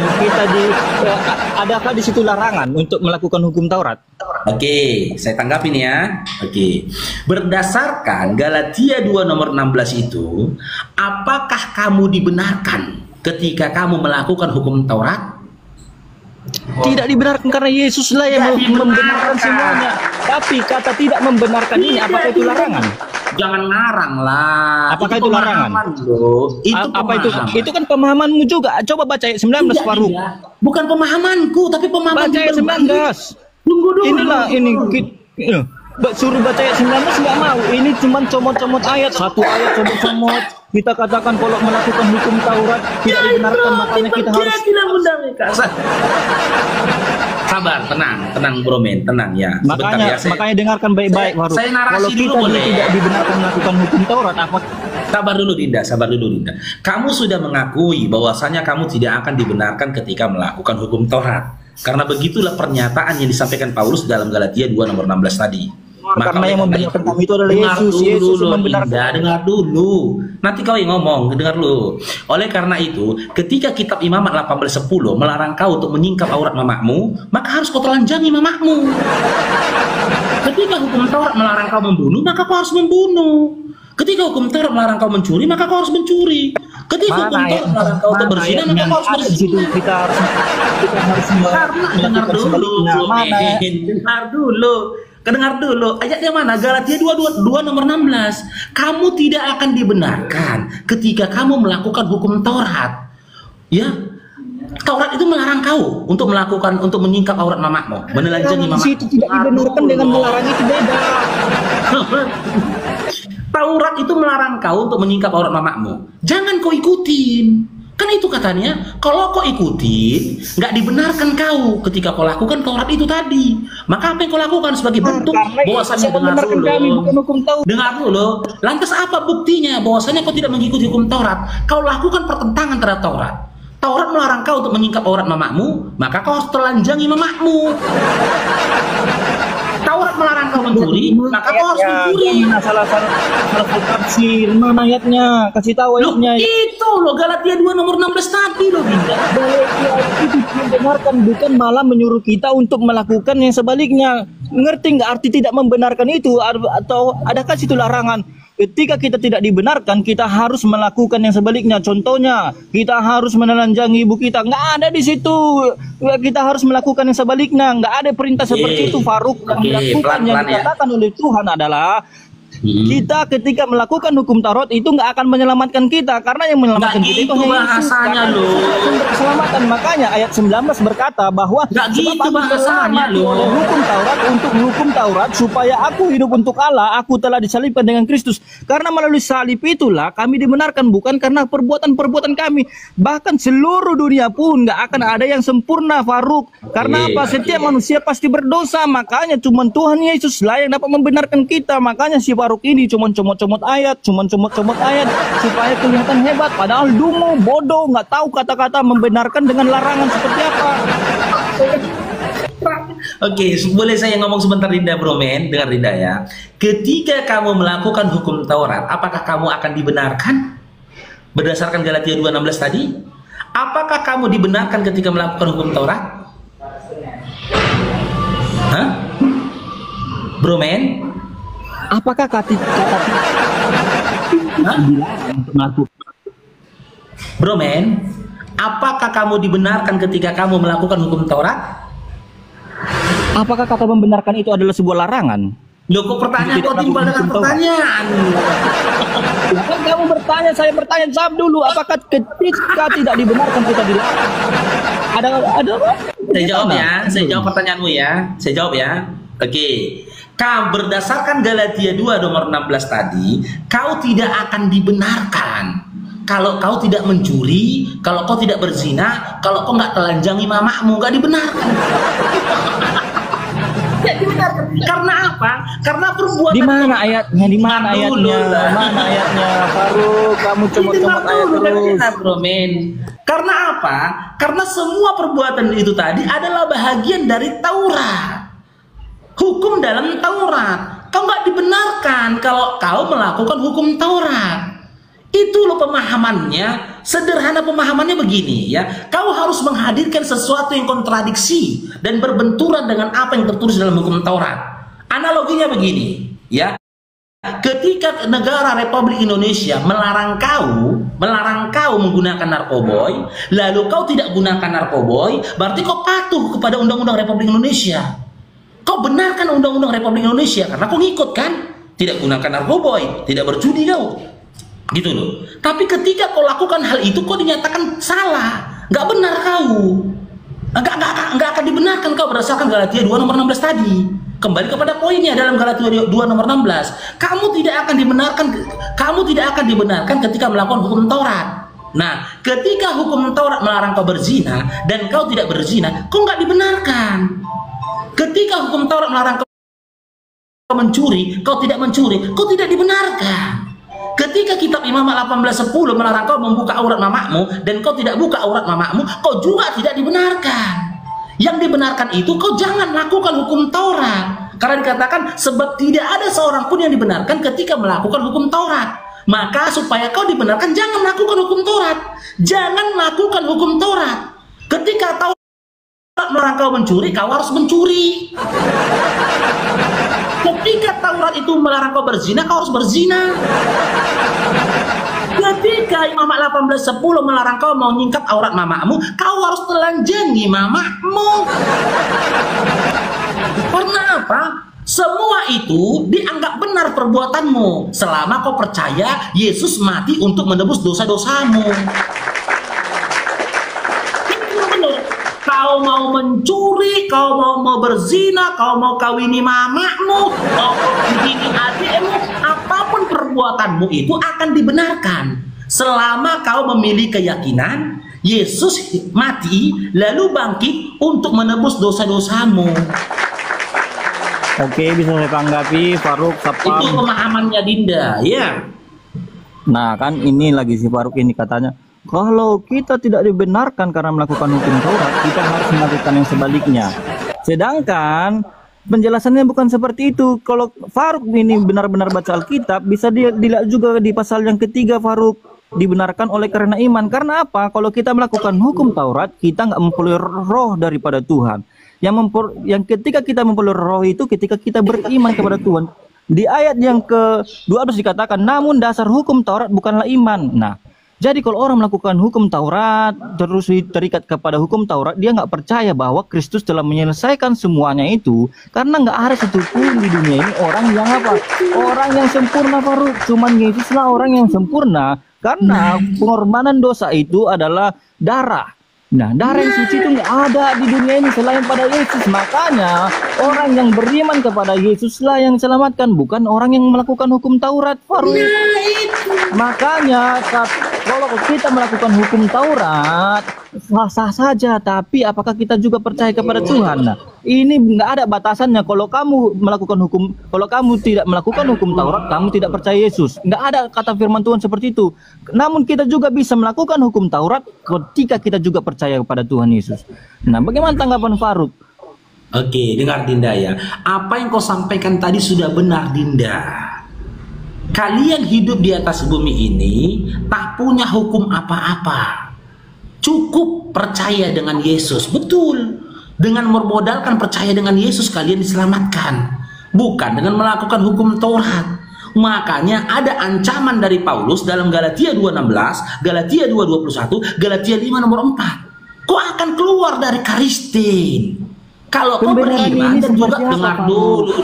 adakah di situ larangan untuk melakukan hukum Taurat? Oke, saya tanggapin ya. Oke. Berdasarkan Galatia 2 nomor 16 itu, apakah kamu dibenarkan ketika kamu melakukan hukum Taurat? Tidak dibenarkan karena Yesuslah yang membenarkan semuanya. Tapi kata tidak membenarkan ini, apakah itu larangan? Jangan ngarang lah. Apakah itu larangan? Apa itu? Itu kan pemahamanmu juga. Coba baca ayat 19, Faruk. Bukan pemahamanku, tapi pemahaman. Baca ayat 19. Tunggu dulu. Inilah ini. suruh baca ayat 19 nggak mau. Ini cuma comot-comot ayat, satu ayat comot-comot. Kita katakan kalau melakukan hukum Taurat tidak dibenarkan, makanya kita harus sabar, tenang Bro Men, tenang ya. Sebentar makanya ya, makanya dengarkan baik-baik, Faruk. saya narasi Kalau dulu kita boleh? tidak dibenarkan melakukan hukum Taurat, apa Sabar dulu Dinda. Kamu sudah mengakui bahwasanya kamu tidak akan dibenarkan ketika melakukan hukum Taurat. Karena begitulah pernyataan yang disampaikan Paulus dalam Galatia 2 nomor 16 tadi. karena yang membenarkan kami itu adalah Yesus. Yesus membenarkan. Dengar dulu. Nanti kau yang ngomong, dengar dulu. Oleh karena itu, ketika kitab Imamat 18:10 melarang kau untuk menyingkap aurat mamakmu, maka harus kau telanjangi mamakmu. Ketika hukum Taurat melarang kau membunuh, maka kau harus membunuh. Ketika hukum Taurat melarang kau mencuri, maka kau harus mencuri. Ketika hukum Taurat melarang kau untuk berzina, maka kau harus berzina. Kita harus Dengar dulu. Ayatnya mana? Galatia 2 nomor 16. Kamu tidak akan dibenarkan ketika kamu melakukan hukum Taurat. Ya. Taurat itu melarang kau untuk menyingkap aurat mamakmu, menelanjangi mamakmu. Itu tidak dibenarkan dengan melarang, itu beda. Taurat itu melarang kau untuk menyingkap aurat mamakmu. Jangan kau ikutin. Kan itu katanya, kalau kau ikutin, nggak dibenarkan kau ketika kau lakukan Taurat itu tadi. Maka apa yang kau lakukan sebagai bentuk bahwasanya dengar dulu. Lantas apa buktinya bahwasanya kau tidak mengikuti hukum Taurat? Kau lakukan pertentangan terhadap Taurat. Taurat melarang kau untuk menyingkap aurat mamakmu, maka kau harus telanjangi mamakmu. Taurat melarang kau mencuri, maka kau harus mencuri. Salah tafsir, mana ayatnya? Kasih tahu ayatnya. Itu loh Galatia 2 nomor 16 tadi loh Binda. Galatia itu membenarkan, bukan malah menyuruh kita untuk melakukan yang sebaliknya. Ngerti nggak arti tidak membenarkan itu? Atau adakah situ larangan? Ketika kita tidak dibenarkan, kita harus melakukan yang sebaliknya. Contohnya, kita harus menelanjangi ibu kita. Nggak ada di situ. Kita harus melakukan yang sebaliknya. Nggak ada perintah seperti itu, Faruk. Yang melakukan yang dikatakan oleh Tuhan adalah kita ketika melakukan hukum Taurat itu nggak akan menyelamatkan kita, karena yang menyelamatkan kita itu hanya bahasanya loh. Keselamatan. Makanya ayat 19 berkata bahwa nggak gitu bahasanya loh. Oleh hukum Taurat, untuk hukum Taurat supaya aku hidup untuk Allah, aku telah disalibkan dengan Kristus. Karena melalui salib itulah kami dibenarkan, bukan karena perbuatan-perbuatan kami. Bahkan seluruh dunia pun nggak akan ada yang sempurna, Faruk. Karena apa? Setiap manusia pasti berdosa. Makanya cuma Tuhan Yesus lah yang dapat membenarkan kita. Makanya si Faruk ini cuma comot-comot ayat supaya kelihatan hebat, padahal dungu, bodoh, nggak tahu kata-kata membenarkan dengan larangan seperti apa. Oke, boleh saya ngomong sebentar Dinda Bro Men? Dengar Dinda ya. Ketika kamu melakukan hukum Taurat, apakah kamu akan dibenarkan berdasarkan Galatia 2:16 tadi? Apakah kamu dibenarkan ketika melakukan hukum Taurat? Hah? Bro Men? Apakah kata untuk melakukan? Bro Men, apakah kamu dibenarkan ketika kamu melakukan hukum Taurat? Apakah kata membenarkan itu adalah sebuah larangan? Loh, kok pertanyaan kok timbal dengan pertanyaan? Ya kan kamu bertanya, saya bertanya, jawab dulu. Apakah ketika tidak dibenarkan kita dilarang? Ada apa? Saya jawab ya, saya jawab pertanyaanmu ya. Saya jawab ya. Oke. Berdasarkan Galatia 2 nomor 16 tadi, kau tidak akan dibenarkan kalau kau tidak mencuri, kalau kau tidak berzina, kalau kau nggak telanjangi mamakmu, nggak dibenarkan. Tidak dibenarkan. Karena apa? Karena perbuatan. Di mana ayatnya? Di mana ayatnya? Mana ayatnya? Faruk, kamu comot-comot ayat terus. Bro Men. Karena apa? Karena semua perbuatan itu tadi adalah bahagian dari Taurat. Hukum dalam Taurat. Kau nggak dibenarkan kalau kau melakukan hukum Taurat. Itu loh pemahamannya. Sederhana pemahamannya begini ya. Kau harus menghadirkan sesuatu yang kontradiksi dan berbenturan dengan apa yang tertulis dalam hukum Taurat. Analoginya begini ya. Ketika negara Republik Indonesia melarang kau menggunakan narkoboy, lalu kau tidak gunakan narkoboy, berarti kau patuh kepada Undang-Undang Republik Indonesia. Kau benarkan Undang-Undang Republik Indonesia karena kau ngikut kan? Tidak gunakan narkoboy, tidak berjudi kau. Gitu loh. Tapi ketika kau lakukan hal itu, kau dinyatakan salah, nggak benar kau. Nggak akan dibenarkan kau berdasarkan Galatia 2 nomor 16 tadi. Kembali kepada poinnya dalam Galatia 2 nomor 16. Kamu tidak akan dibenarkan ketika melakukan hukum Taurat. Nah, ketika hukum Taurat melarang kau berzina dan kau tidak berzina, kau nggak dibenarkan. Ketika hukum Taurat melarang kau mencuri, kau tidak mencuri, kau tidak dibenarkan. Ketika kitab Imamat 18:10 melarang kau membuka aurat mamakmu dan kau tidak buka aurat mamakmu, kau juga tidak dibenarkan. Yang dibenarkan itu kau jangan lakukan hukum Taurat. Karena dikatakan sebab tidak ada seorang pun yang dibenarkan ketika melakukan hukum Taurat. Maka supaya kau dibenarkan jangan melakukan hukum Taurat. Jangan melakukan hukum Taurat. Ketika Taurat melarang kau mencuri, kau harus mencuri. Ketika Taurat itu melarang kau berzina, kau harus berzina. Ketika Imamat 18:10 melarang kau mau nyingkap aurat mamakmu, kau harus telanjangi mamakmu. Karena apa? Semua itu dianggap benar perbuatanmu selama kau percaya Yesus mati untuk menebus dosa-dosamu. Kau mau mencuri, kau mau berzina, kau mau kawini mamakmu, kau mau begini adikmu, apapun perbuatanmu itu akan dibenarkan selama kau memiliki keyakinan Yesus mati lalu bangkit untuk menebus dosa-dosamu. Oke, bisa saya tanggapi Faruk Sapam. Itu pemahamannya Dinda, ya. Nah, kan ini lagi si Faruk ini katanya, kalau kita tidak dibenarkan karena melakukan hukum Taurat, kita harus melakukan yang sebaliknya. Sedangkan penjelasannya bukan seperti itu. Kalau Faruk ini benar-benar baca Alkitab, bisa dilihat juga di pasal yang ketiga Faruk, dibenarkan oleh karena iman. Karena apa? Kalau kita melakukan hukum Taurat, kita nggak memperoleh roh daripada Tuhan. Yang ketika kita memperoleh roh itu ketika kita beriman kepada Tuhan. Di ayat yang ke-12 dikatakan, namun dasar hukum Taurat bukanlah iman. Nah, jadi kalau orang melakukan hukum Taurat terus terikat kepada hukum Taurat, dia nggak percaya bahwa Kristus telah menyelesaikan semuanya itu, karena nggak ada satupun di dunia ini orang yang apa? Orang yang sempurna Faruk. Cuman Yesuslah orang yang sempurna, karena pengorbanan dosa itu adalah darah. Nah, darah yang suci itu nggak ada di dunia ini selain pada Yesus. Makanya orang yang beriman kepada Yesuslah yang selamatkan, bukan orang yang melakukan hukum Taurat, Faruk. Makanya kalau kita melakukan hukum Taurat sah-sah saja, tapi apakah kita juga percaya kepada Tuhan? Nah, ini nggak ada batasannya. Kalau kamu tidak melakukan hukum Taurat, kamu tidak percaya Yesus. Nggak ada kata firman Tuhan seperti itu. Namun kita juga bisa melakukan hukum Taurat ketika kita juga percaya kepada Tuhan Yesus. Nah, bagaimana tanggapan Faruk? Oke, dengar Dinda ya. Apa yang kau sampaikan tadi sudah benar Dinda. Kalian hidup di atas bumi ini tak punya hukum apa-apa. Cukup percaya dengan Yesus. Betul. Dengan bermodalkan percaya dengan Yesus kalian diselamatkan. Bukan dengan melakukan hukum Taurat. Makanya ada ancaman dari Paulus dalam Galatia 2:16, Galatia 2:21, Galatia 5 nomor 4. Kau akan keluar dari Karistin. Kalau kau beriman dan juga dengar dulu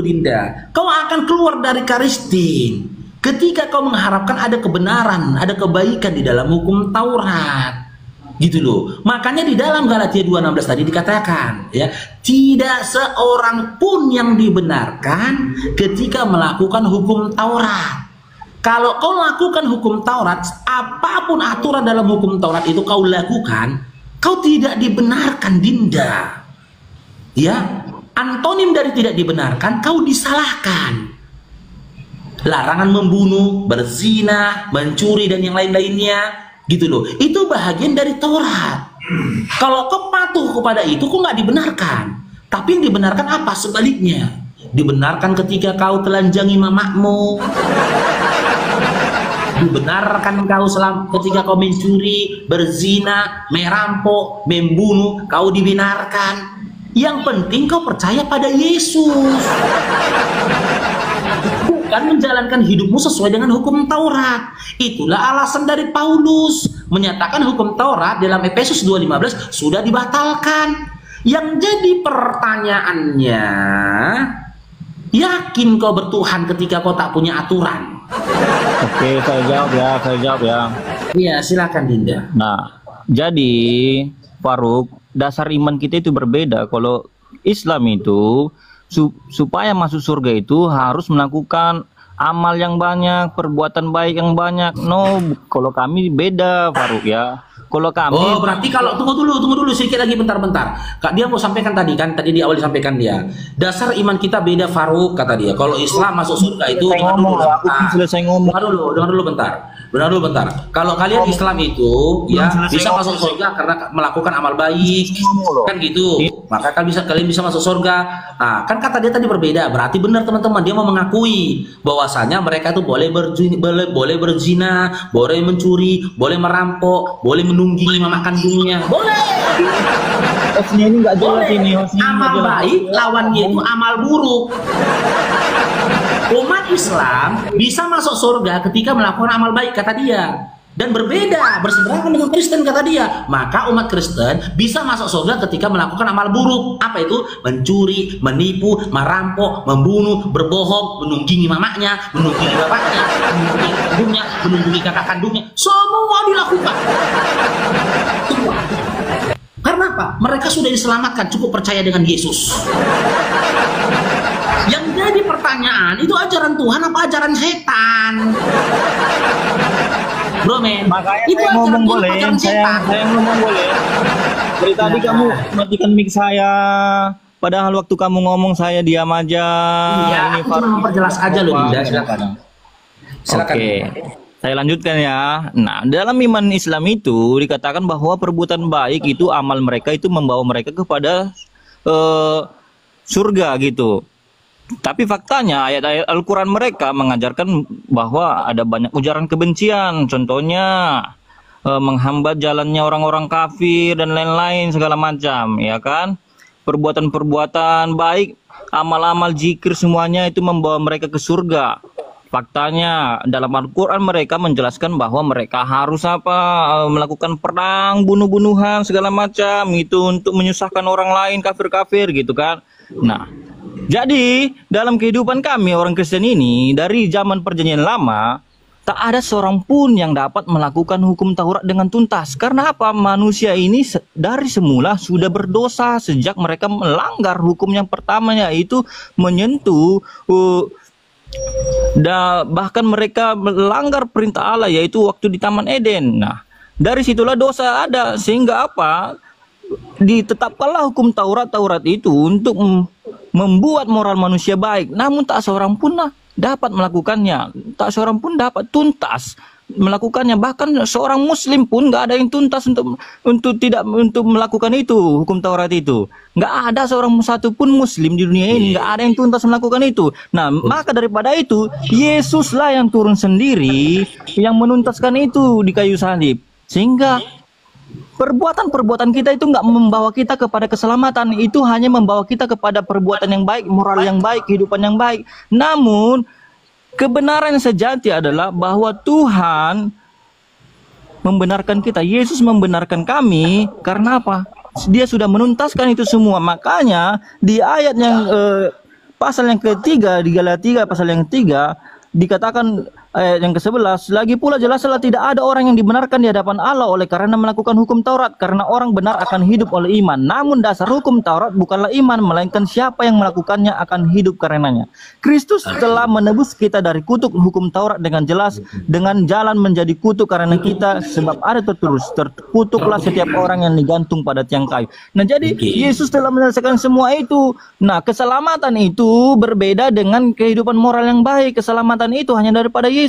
Dinda. Kau akan keluar dari Karistin ketika kau mengharapkan ada kebenaran, ada kebaikan di dalam hukum Taurat. Gitu loh. Makanya di dalam Galatia 2:16 tadi dikatakan, ya, tidak seorang pun yang dibenarkan ketika melakukan hukum Taurat. Kalau kau lakukan hukum Taurat, apapun aturan dalam hukum Taurat itu kau lakukan, kau tidak dibenarkan Dinda. Ya, antonim dari tidak dibenarkan, kau disalahkan. Larangan membunuh, berzina, mencuri dan yang lain-lainnya, gitu loh. Itu bahagian dari Taurat. Kalau kau patuh kepada itu, kau nggak dibenarkan. Tapi yang dibenarkan apa? Sebaliknya. Dibenarkan ketika kau telanjangi mamakmu. Dibenarkan kau ketika kau mencuri, berzina, merampok, membunuh, kau dibenarkan. Yang penting kau percaya pada Yesus. Bukan menjalankan hidupmu sesuai dengan hukum Taurat. Itulah alasan dari Paulus menyatakan hukum Taurat dalam Efesus 2:15 sudah dibatalkan. Yang jadi pertanyaannya, yakin kau bertuhan ketika kau tak punya aturan? Oke, saya jawab ya. Iya, silakan Dinda. Nah, jadi Faruk, dasar iman kita itu berbeda. Kalau Islam itu supaya masuk surga itu harus melakukan amal yang banyak, perbuatan baik yang banyak. No, kalau kami beda, Faruk ya. Kalau kami berarti kalau tunggu dulu sedikit lagi, bentar. Kak, dia mau sampaikan tadi di awal disampaikan dia. Dasar iman kita beda, Faruk, kata dia. Kalau Islam masuk surga itu dengar dulu bentar. Kalau kalian Islam itu bisa masuk surga karena melakukan amal baik. Kan gitu. Maka kalian bisa masuk surga. Nah, kan kata dia tadi berbeda. Berarti benar teman-teman, dia mau mengakui bahwasanya mereka itu boleh berzina, boleh mencuri, boleh merampok, boleh menunggangi mama kandungnya. Boleh. Hostnya ini nggak jelas ini. Amal baik lawannya itu amal buruk. Umat Islam bisa masuk surga ketika melakukan amal baik, kata dia. Dan berbeda, berseberangan dengan Kristen, kata dia. Maka umat Kristen bisa masuk surga ketika melakukan amal buruk. Apa itu? Mencuri, menipu, merampok, membunuh, berbohong, menunggangi mamanya, menunggangi bapaknya, menunggangi kandungnya, menunggangi kakak kandungnya. Semua dilakukan. Semua. Karena apa? Mereka sudah diselamatkan, cukup percaya dengan Yesus. Yang jadi pertanyaan, itu ajaran Tuhan apa ajaran setan? Bro men, makanya itu saya ngomong boleh, saya ngomong boleh. Dari tadi kamu matikan mic saya, padahal waktu kamu ngomong saya diam aja. Iya, ini aku cuma memperjelas aja loh, Dinda. Silakan. Oke, saya lanjutkan ya. Nah, dalam iman Islam itu dikatakan bahwa perbuatan baik itu amal mereka itu membawa mereka kepada surga gitu. Tapi faktanya ayat-ayat Al-Quran mereka mengajarkan bahwa ada banyak ujaran kebencian. Contohnya menghambat jalannya orang-orang kafir dan lain-lain segala macam, ya kan? Perbuatan-perbuatan baik, amal-amal zikir semuanya itu membawa mereka ke surga. Faktanya dalam Al-Quran mereka menjelaskan bahwa mereka harus melakukan perang, bunuh-bunuhan segala macam itu untuk menyusahkan orang lain kafir-kafir gitu kan. Nah, jadi dalam kehidupan kami orang Kristen ini dari zaman Perjanjian Lama tak ada seorang pun yang dapat melakukan hukum Taurat dengan tuntas. Karena apa? Manusia ini dari semula sudah berdosa sejak mereka melanggar hukum yang pertamanya, yaitu menyentuh bahkan mereka melanggar perintah Allah, yaitu waktu di Taman Eden. Nah, dari situlah dosa ada, sehingga apa? Ditetapkanlah hukum Taurat itu untuk membuat moral manusia baik. Namun tak seorang pun dapat melakukannya, tak seorang pun dapat tuntas melakukannya. Bahkan seorang Muslim pun nggak ada yang tuntas untuk melakukan itu, hukum Taurat itu. Nggak ada seorang satu pun Muslim di dunia ini, nggak ada yang tuntas melakukan itu. Nah, maka daripada itu Yesuslah yang turun sendiri yang menuntaskan itu di kayu salib, sehingga perbuatan-perbuatan kita itu nggak membawa kita kepada keselamatan, itu hanya membawa kita kepada perbuatan yang baik, moral yang baik, kehidupan yang baik. Namun kebenaran yang sejati adalah bahwa Tuhan membenarkan kita, Yesus membenarkan kami. Karena apa? Dia sudah menuntaskan itu semua. Makanya di ayat yang pasal yang ketiga di Galatia pasal yang ketiga dikatakan ayat yang ke-11, lagi pula jelaslah tidak ada orang yang dibenarkan di hadapan Allah oleh karena melakukan hukum Taurat, karena orang benar akan hidup oleh iman. Namun dasar hukum Taurat bukanlah iman, melainkan siapa yang melakukannya akan hidup karenanya. Kristus telah menebus kita dari kutuk hukum Taurat dengan jelas, dengan jalan menjadi kutuk karena kita, sebab ada tertulis, terkutuklah setiap orang yang digantung pada tiang kayu. Nah, jadi Yesus telah menyelesaikan semua itu. Nah, keselamatan itu berbeda dengan kehidupan moral yang baik. Keselamatan itu hanya daripada Yesus.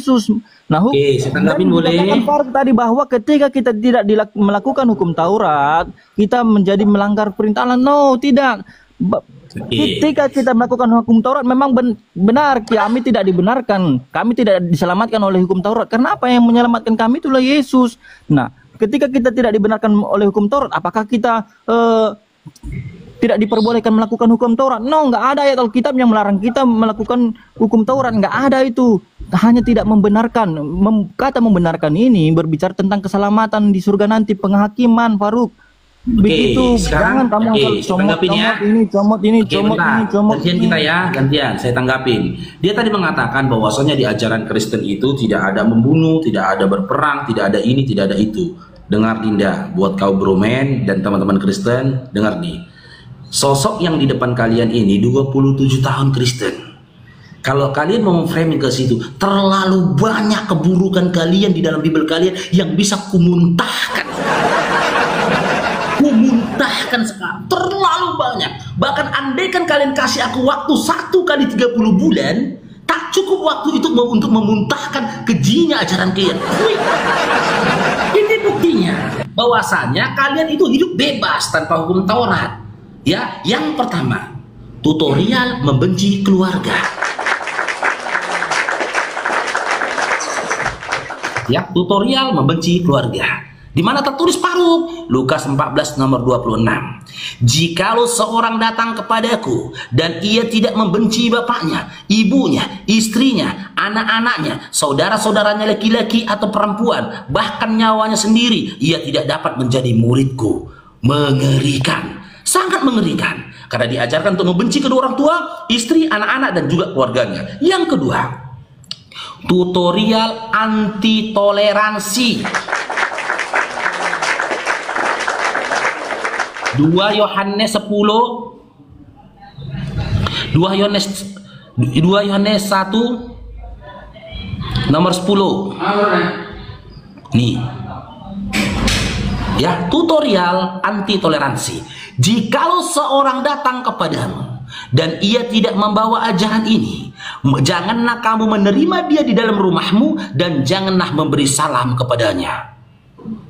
Nah, saya tanggapin boleh. Tadi bahwa ketika kita tidak melakukan hukum Taurat, kita menjadi melanggar perintah Allah. No, tidak. Ketika kita melakukan hukum Taurat, memang benar kami tidak dibenarkan, kami tidak diselamatkan oleh hukum Taurat. Karena apa? Yang menyelamatkan kami itulah Yesus. Nah, ketika kita tidak dibenarkan oleh hukum Taurat, apakah kita tidak diperbolehkan melakukan hukum Taurat? No, nggak ada ayat Alkitab yang melarang kita melakukan hukum Taurat, nggak ada itu. Hanya tidak membenarkan. Kata membenarkan ini berbicara tentang keselamatan di surga nanti, penghakiman, Faruk. Begitu. Jangan kamu comot ini. Gantian kita ya, gantian. Saya tanggapin. Dia tadi mengatakan bahwasanya di ajaran Kristen itu tidak ada membunuh, tidak ada berperang, tidak ada ini, tidak ada itu. dengar Dinda, buat kau bromen dan teman-teman Kristen, dengar nih. Sosok yang di depan kalian ini 27 tahun Kristen. Kalau kalian mau framing ke situ, terlalu banyak keburukan kalian di dalam Bible kalian yang bisa kumuntahkan. Kumuntahkan sekarang, terlalu banyak. Bahkan andaikan kalian kasih aku waktu 1 kali 30 bulan, tak cukup waktu itu untuk memuntahkan kejinya ajaran kalian. Wih. Ini buktinya bahwasanya kalian itu hidup bebas tanpa hukum Taurat. Ya, yang pertama, tutorial membenci keluarga. Ya, tutorial membenci keluarga. Di mana tertulis Faruk? Lukas 14 nomor 26. Jikalau seorang datang kepadaku dan ia tidak membenci bapaknya, ibunya, istrinya, anak-anaknya, saudara-saudaranya laki-laki atau perempuan, bahkan nyawanya sendiri, ia tidak dapat menjadi muridku. Mengerikan. Sangat mengerikan karena diajarkan untuk membenci kedua orang tua, istri, anak-anak dan juga keluarganya. Yang kedua, tutorial anti toleransi. 2 Yohanes 10 2 Yohanes 1 nomor 10. Nih. Ya, tutorial anti toleransi. Jikalau seorang datang kepadamu dan ia tidak membawa ajaran ini, janganlah kamu menerima dia di dalam rumahmu dan janganlah memberi salam kepadanya.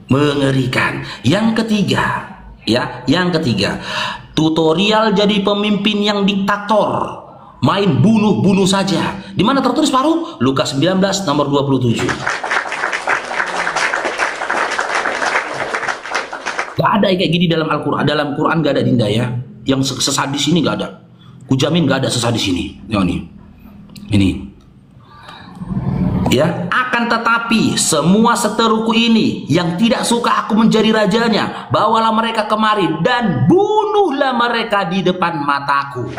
Mengerikan. Yang ketiga, ya, yang ketiga, tutorial jadi pemimpin yang diktator, main bunuh-bunuh saja. Di mana tertulis Faruk? Lukas 19 nomor 27. Gak ada kayak gini dalam Al-Quran. Dalam Quran gak ada, Dinda, ya. Yang sesadis ini gak ada. Kujamin gak ada sesadis ini. Ini. Ya, akan tetapi semua seteruku ini yang tidak suka aku menjadi rajanya, bawalah mereka kemari dan bunuhlah mereka di depan mataku.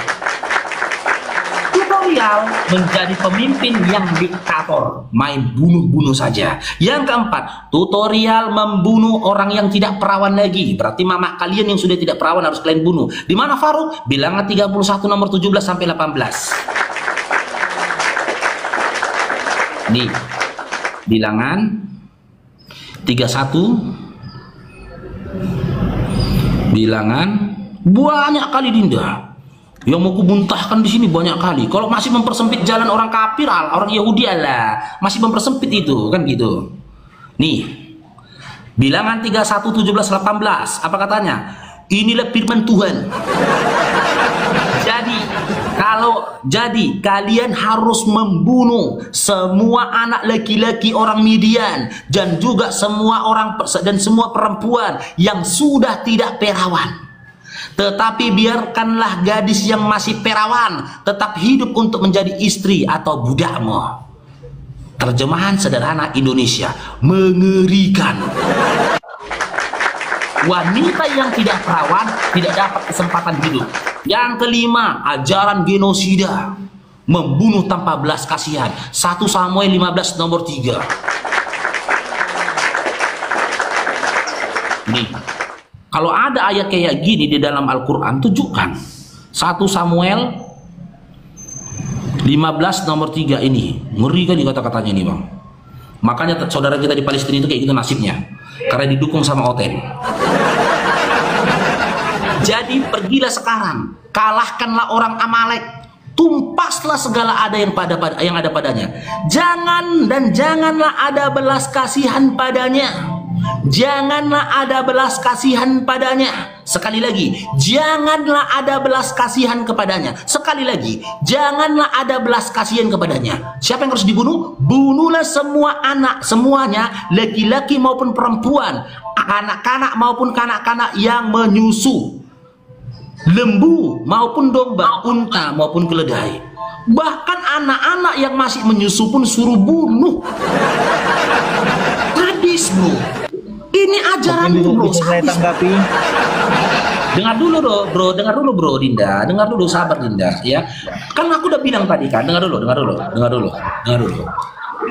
Tutorial menjadi pemimpin yang diktator, main bunuh-bunuh saja. Yang keempat, tutorial membunuh orang yang tidak perawan lagi. Berarti mama kalian yang sudah tidak perawan harus kalian bunuh. Di mana Faruk? Bilangan 31 nomor 17 sampai 18. Nih, bilangan 31, bilangan banyak kali, Dinda. Yang mau kubuntahkan di sini banyak kali. Kalau masih mempersempit jalan orang kafir, orang Yahudi Allah, masih mempersempit itu, kan gitu. Nih, bilangan 31, 17, 18. Apa katanya? Inilah firman Tuhan. Jadi kalian harus membunuh semua anak laki-laki orang Midian dan juga semua orang dan semua perempuan yang sudah tidak perawan. Tetapi biarkanlah gadis yang masih perawan tetap hidup untuk menjadi istri atau budakmu. Terjemahan sederhana Indonesia, mengerikan. Wanita yang tidak perawan tidak dapat kesempatan hidup. Yang kelima, ajaran genosida, membunuh tanpa belas kasihan. 1 Samuel 15 nomor 3. Nih, kalau ada ayat kayak gini di dalam Al-Quran, tunjukkan. 1 Samuel 15 nomor 3 ini. Ngeri kan di kata-katanya ini, Bang. Makanya saudara kita di Palestina itu kayak gitu nasibnya. Karena didukung sama Oten. Jadi pergilah sekarang, kalahkanlah orang Amalek, tumpaslah segala ada yang ada padanya. Janganlah ada belas kasihan padanya. Janganlah ada belas kasihan padanya. Sekali lagi, janganlah ada belas kasihan kepadanya. Sekali lagi, janganlah ada belas kasihan kepadanya. Siapa yang harus dibunuh? Bunuhlah semua anak, semuanya, laki-laki maupun perempuan, anak-anak maupun kanak-kanak yang menyusu, lembu maupun domba, unta maupun keledai. Bahkan anak-anak yang masih menyusu pun suruh bunuh. Hadis, bro. Ini ajaran bro. Saya tanggapi. Dengar dulu bro, Dinda. Dengar dulu, sabar Dinda, ya. Kan aku udah bilang tadi kan, dengar dulu.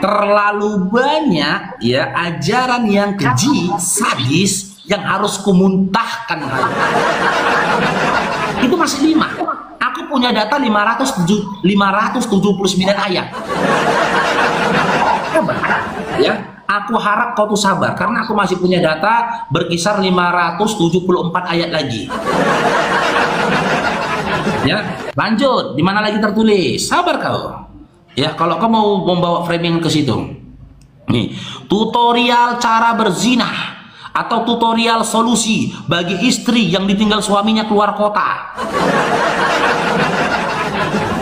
terlalu banyak ya ajaran yang keji, sadis yang harus kumuntahkan. Itu masih 5. Aku punya data 579 ayat. Ya, aku harap kau tuh sabar karena aku masih punya data berkisar 574 ayat lagi. Ya, lanjut. Di mana lagi tertulis? Sabar kau. Ya, kalau kau mau membawa framing ke situ. Nih, tutorial cara berzinah atau tutorial solusi bagi istri yang ditinggal suaminya keluar kota.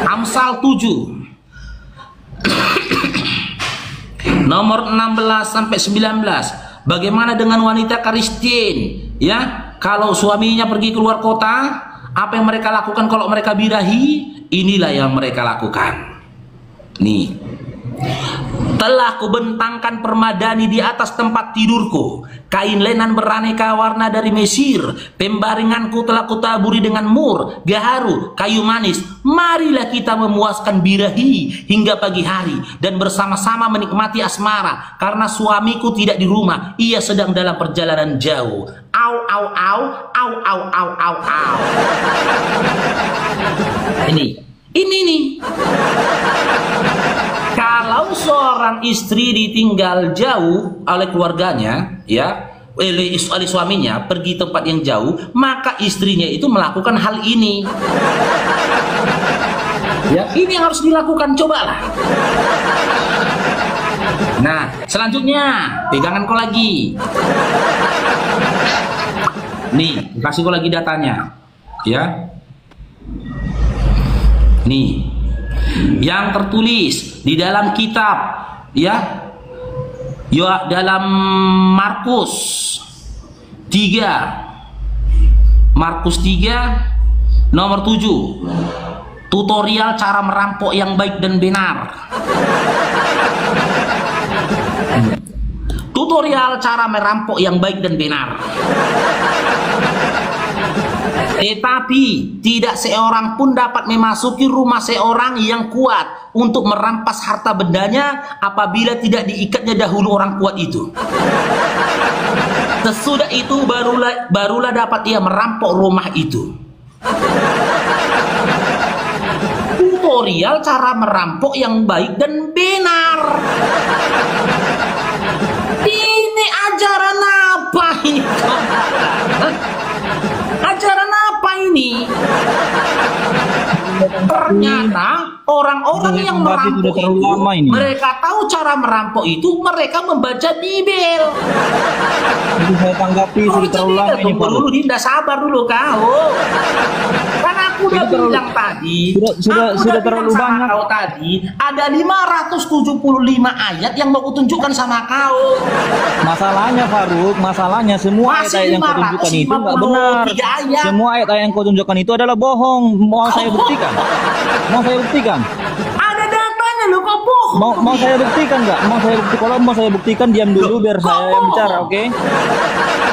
Amsal 7 nomor 16 sampai 19. Bagaimana dengan wanita Kristen? Ya, kalau suaminya pergi keluar kota, apa yang mereka lakukan kalau mereka birahi? Inilah yang mereka lakukan. Nih, telah kubentangkan permadani di atas tempat tidurku, kain lenan beraneka warna dari Mesir, pembaringanku telah kutaburi dengan mur, gaharu, kayu manis. Marilah kita memuaskan birahi hingga pagi hari dan bersama-sama menikmati asmara, karena suamiku tidak di rumah, ia sedang dalam perjalanan jauh. Au au au au au au au au. Ini nih. Kalau seorang istri ditinggal jauh oleh keluarganya, ya, oleh suaminya pergi tempat yang jauh, maka istrinya itu melakukan hal ini. Ya, ini yang harus dilakukan, cobalah. Nah, selanjutnya pegangan kau lagi. Nih, kasih kau lagi datanya, ya. Nih, yang tertulis di dalam kitab, ya, dalam Markus 3 nomor 7, tutorial cara merampok yang baik dan benar. Tutorial cara merampok yang baik dan benar. Tetapi tidak seorang pun dapat memasuki rumah seorang yang kuat untuk merampas harta bendanya apabila tidak diikatnya dahulu orang kuat itu. Sesudah itu barulah dapat ia merampok rumah itu. Tutorial cara merampok yang baik dan benar. Ini ajaran apa ini? Ajaran apa ini? Ternyata orang-orang yang merampok itu, mereka tahu cara merampok itu, mereka membaca Bibel. Jadi saya tanggapi sudah terlalu lama ini, Pak. Dulu, Dinda, sabar dulu kau. Kan aku udah bilang tadi, sudah terlalu banyak. Kau tadi ada 575 ayat yang mau kutunjukkan sama kau. Masalahnya, Faruk, masalahnya semua ayat yang kau tunjukkan itu nggak benar. Semua ayat yang kau tunjukkan itu adalah bohong. Mau saya buktikan? Mau saya buktikan? Ada datanya loh, kok bohong. Mau saya buktikan nggak? Mau saya buktikan? Kalau mau saya buktikan, diam dulu biar saya yang bicara, oke?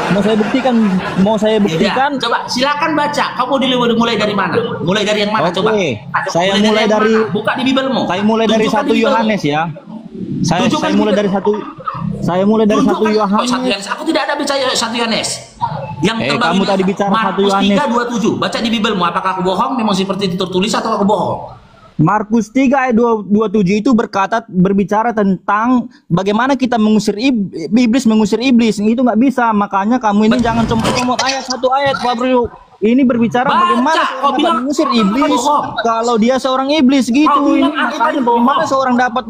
Mau saya buktikan? Mau saya buktikan? Ya, coba silakan baca. Kamu mulai dari mana? Mulai dari yang mana? Oke. Coba. Saya mulai dari buka di Bibelmu. Saya mulai dari 1 Yohanes ya. Saya mulai dari 1 Yohanes. Aku tidak ada bicara 1 Yohanes. Yang terbaru kamu tadi bicara 1 Yohanes. Markus 3:27. Baca di Bibelmu. Apakah aku bohong? Memang seperti itu tertulis atau aku bohong? Markus 3 ayat 27 itu berbicara tentang bagaimana kita mengusir iblis, mengusir iblis. Itu nggak bisa. Makanya kamu ini jangan comot-comot ayat satu ayat, Pak Bro. Ini berbicara bagaimana dapat mengusir iblis kalau dia seorang iblis gitu. Ini makanya bagaimana seorang dapat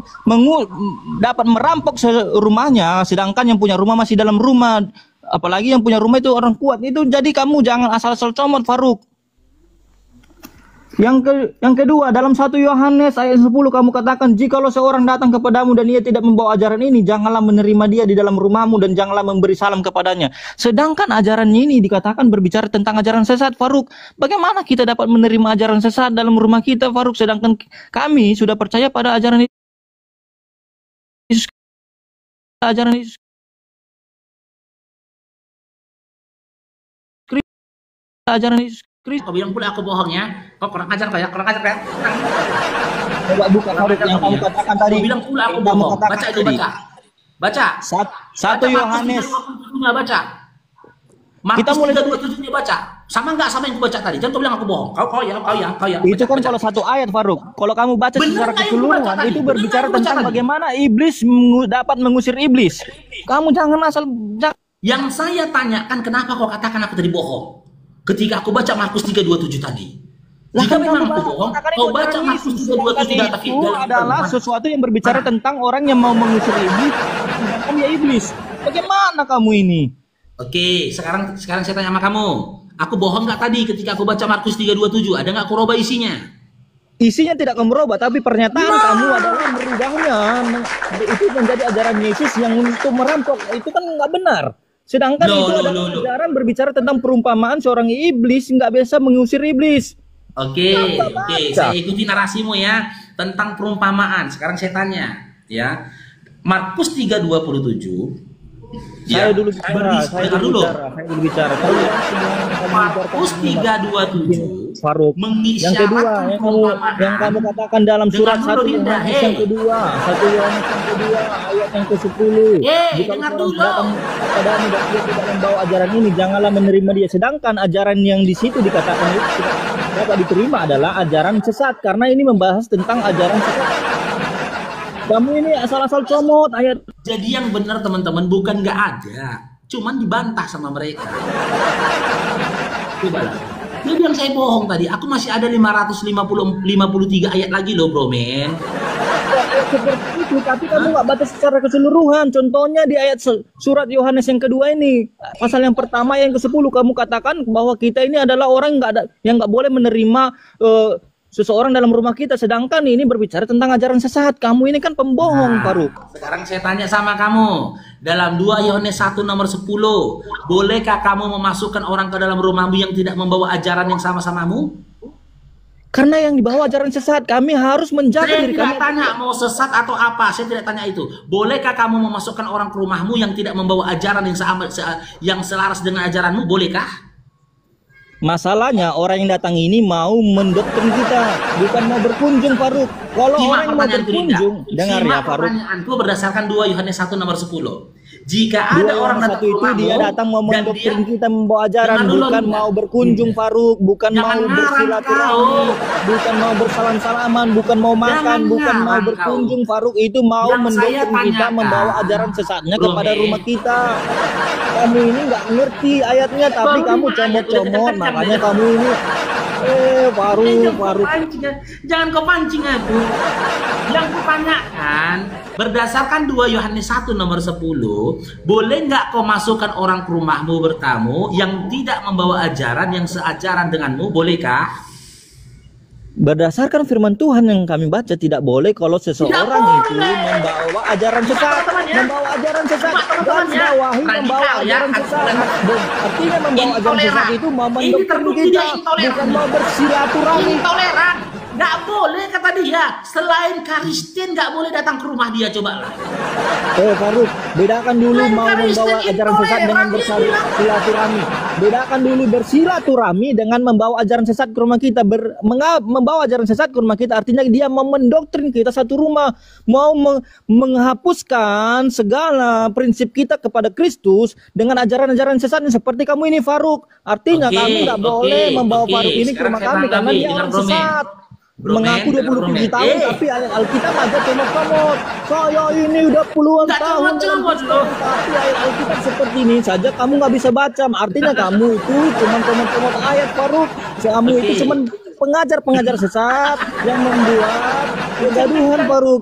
merampok rumahnya, sedangkan yang punya rumah masih dalam rumah. Apalagi yang punya rumah itu orang kuat. Itu jadi kamu jangan asal-asal comot, Faruk. Yang kedua, dalam 1 Yohanes ayat 10 kamu katakan, jikalau seorang datang kepadamu dan ia tidak membawa ajaran ini, janganlah menerima dia di dalam rumahmu dan janganlah memberi salam kepadanya. Sedangkan ajaran ini dikatakan berbicara tentang ajaran sesat, Faruk. Bagaimana kita dapat menerima ajaran sesat dalam rumah kita, Faruk? Sedangkan kami sudah percaya pada ajaran Yesus. Ajaran Yesus. Ajaran Yesus. Kau bilang pula aku bohong ya. Kau kurang ajar kayak, kurang ajar kayak. Coba buka Faruk yang kamu katakan tadi. Kau bilang pula aku Yang kamu bohong. katakan Baca itu tadi. baca. Baca. Satu Yohanes. Baca. Kita Markus mulai 3:27 baca. Sama nggak sama yang aku baca tadi? Jangan kau bilang aku bohong. Kau ya. Itu kan Baca. kalau satu ayat, Faruk. Kalau kamu baca Bener secara nggak yang keseluruhan, aku baca itu tadi? berbicara Bener nggak yang aku baca tentang tadi? bagaimana iblis dapat mengusir iblis. Kamu jangan asal Yang saya tanyakan kenapa kau katakan aku tadi bohong? Ketika aku baca Markus 3:27 tadi. Lah, Jika kan memang kamu aku bohong, katakan kau itu baca ajaran Markus Yesus. 3:27 Sedangkan itu adalah sesuatu yang berbicara tentang orang yang mau mengusir iblis, sedangkan dia iblis. Bagaimana kamu ini? Oke, sekarang saya tanya sama kamu. Aku bohong nggak tadi ketika aku baca Markus 3:27? Ada nggak aku rubah isinya? Isinya tidak akan merubah, tapi pernyataan kamu adalah merubahnya. Itu menjadi ajaran Yesus yang untuk merampok. Itu kan nggak benar. Sedangkan itu adalah ajaran berbicara tentang perumpamaan seorang iblis nggak bisa mengusir iblis. Oke, saya ikuti narasimu ya tentang perumpamaan. Sekarang saya tanya, ya. Markus 3:27. Saya dulu bicara. Markus 3:27. Faruk. Yang kedua yang kamu katakan dalam surat 1 Yohanes yang kedua, 1 Yohanes yang kedua ayat yang ke-10. Dengar dulu. Padamu dan dia tidak membawa ajaran ini, janganlah menerima dia. Sedangkan ajaran yang di situ dikatakan itu tidak dapat diterima adalah ajaran sesat, karena ini membahas tentang ajaran sesat. Kamu ini asal-asal comot ayat. Jadi yang benar teman-teman bukan nggak ada, cuman dibantah sama mereka. Coba lah. Dia bilang saya bohong tadi. Aku masih ada 553 ayat lagi loh, bro men. Seperti itu, tapi kamu nggak baca secara keseluruhan. Contohnya di ayat surat Yohanes yang kedua ini, pasal yang pertama yang ke-10 kamu katakan bahwa kita ini adalah orang yang nggak boleh menerima seseorang dalam rumah kita, sedangkan ini berbicara tentang ajaran sesat. Kamu ini kan pembohong, Faruk. Sekarang saya tanya sama kamu, dalam 2 Yohanes 1 nomor 10, bolehkah kamu memasukkan orang ke dalam rumahmu yang tidak membawa ajaran yang sama-samamu? Karena yang dibawa ajaran sesat, kami harus menjaga Saya diri tidak kami. tanya mau sesat atau apa, saya tidak tanya itu. Bolehkah kamu memasukkan orang ke rumahmu yang tidak membawa ajaran yang selaras dengan ajaranmu, bolehkah? Masalahnya orang yang datang ini mau mendoktrin kita, bukan mau berkunjung, Faruk. Kalau orang yang mau berkunjung, dengar ya, Faruk. Pertanyaanku berdasarkan 2 Yohanes 1 nomor 10. Jika ada orang datang ke itu rumahmu, dia datang mau dan mendoktrin dia- kita membawa ajaran, Dengar dulu, bukan Linda. mau berkunjung, Faruk, bukan Jangan mau ngarang bersilaturahmi, kau. bukan mau bersalam-salaman, bukan mau makan, Jangan bukan mau ngarang berkunjung, kau. Faruk. Itu mau Yang saya mendoktrin kita tanyakan, membawa ajaran sesatnya Bro, kepada men. rumah kita. Kamu ini nggak ngerti ayatnya, tapi Baru kamu 5 ayat, udah comot-comot, kencang, makanya udah. kamu ini Faruk. Jangan kau pancing aku. Yang kutanyakan, berdasarkan 2 Yohanes 1 nomor 10, boleh nggak kau masukkan orang ke rumahmu bertamu yang tidak membawa ajaran yang seajaran denganmu, bolehkah? Berdasarkan firman Tuhan yang kami baca, tidak boleh kalau seseorang itu boleh. membawa ajaran sesat, teman-teman ya. membawa ajaran sesat, Teman-teman garis ya. bawahi membawa Radikal ya. ajaran sesat. Artinya membawa ajaran Intoleran. sesat itu mau Ini mendoktrin terbukti kita, dia intoleran. bukan mau bersilaturahmi. Intoleran. Nggak boleh kata dia. Selain Kristen nggak boleh datang ke rumah dia, coba lah. Faruk, bedakan dulu Lain mau Kristen membawa ajaran sesat dengan intoleran, dia bilang. bersilaturahmi. Bedakan dulu bersilaturahmi dengan membawa ajaran sesat ke rumah kita. Membawa ajaran sesat ke rumah kita artinya dia mau mendoktrin kita satu rumah, mau menghapuskan segala prinsip kita kepada Kristus dengan ajaran-ajaran sesatnya seperti kamu ini, Faruk. Artinya kami nggak boleh membawa Faruk ini ke rumah kami karena dia orang sesat. Mengaku 27 tahun tapi ayat Alkitab aja comot-comot. Saya ini udah puluhan Nggak tahun comot-comot dalam loh. Kristen, tapi ayat Alkitab seperti ini saja kamu nggak bisa baca. Artinya kamu itu cuma comot-comot ayat, Faruk. Kamu itu cuma pengajar sesat yang membuat kegaduhan, Faruk.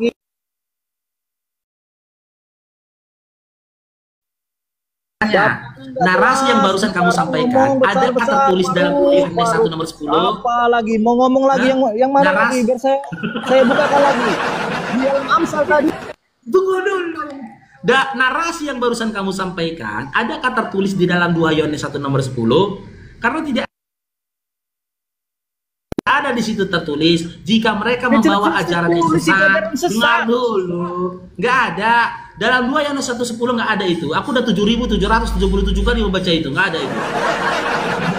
Narasi yang barusan kamu sampaikan, adakah tertulis dalam Yohanes 1 nomor 10? Apa lagi? Mau ngomong lagi yang mana Narasi. lagi? Biar saya bukakan lagi. Di dalam Amsal tadi. Tunggu dulu. Narasi yang barusan kamu sampaikan, adakah tertulis di dalam 2 Yohanes 1 nomor 10? Karena tidak ada di situ tertulis jika mereka membawa ajaran yang sesat. Dengar dulu. Nggak ada. Dalam 2 Yohanes 1:10 nggak ada itu. Aku udah 7.777 kali membaca itu. Nggak ada itu.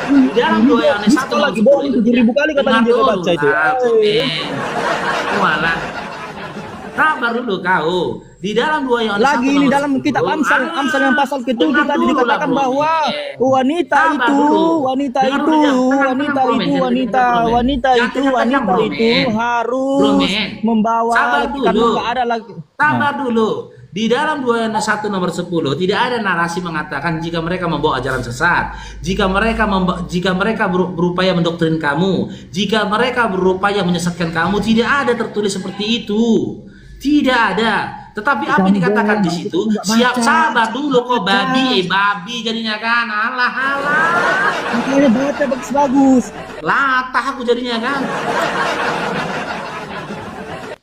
Di dalam 2 Yohanes 1 nomor lagi 10 bohong itu 7.000 kali katanya dia dengar baca itu. Walah. Sabar dulu kau. Di dalam 2 Yohanes 1 Lagi ini nomor dalam 10, kitab Amsal yang pasal ke-7 dengar tadi dulu lah, dikatakan bro. bahwa wanita Sabar itu, dulu. wanita Dengar itu, dulu, jangan wanita komen, itu, jangan wanita, komen. wanita Jangan itu, tajam, wanita bro, itu men. Bro, harus men. membawa Sabar karena dulu. nggak ada lagi. Sabar dulu. Di dalam 2 Yohanes 1 nomor 10 tidak ada narasi mengatakan jika mereka membawa ajaran sesat, jika mereka berupaya mendoktrin kamu, jika mereka berupaya menyesatkan kamu, tidak ada tertulis seperti itu. Tidak ada. Tetapi apa yang dikatakan di situ? Siap, sabar dulu kok babi jadinya kan. Alah. Makanya baca bagus-bagus. Latah aku jadinya kan.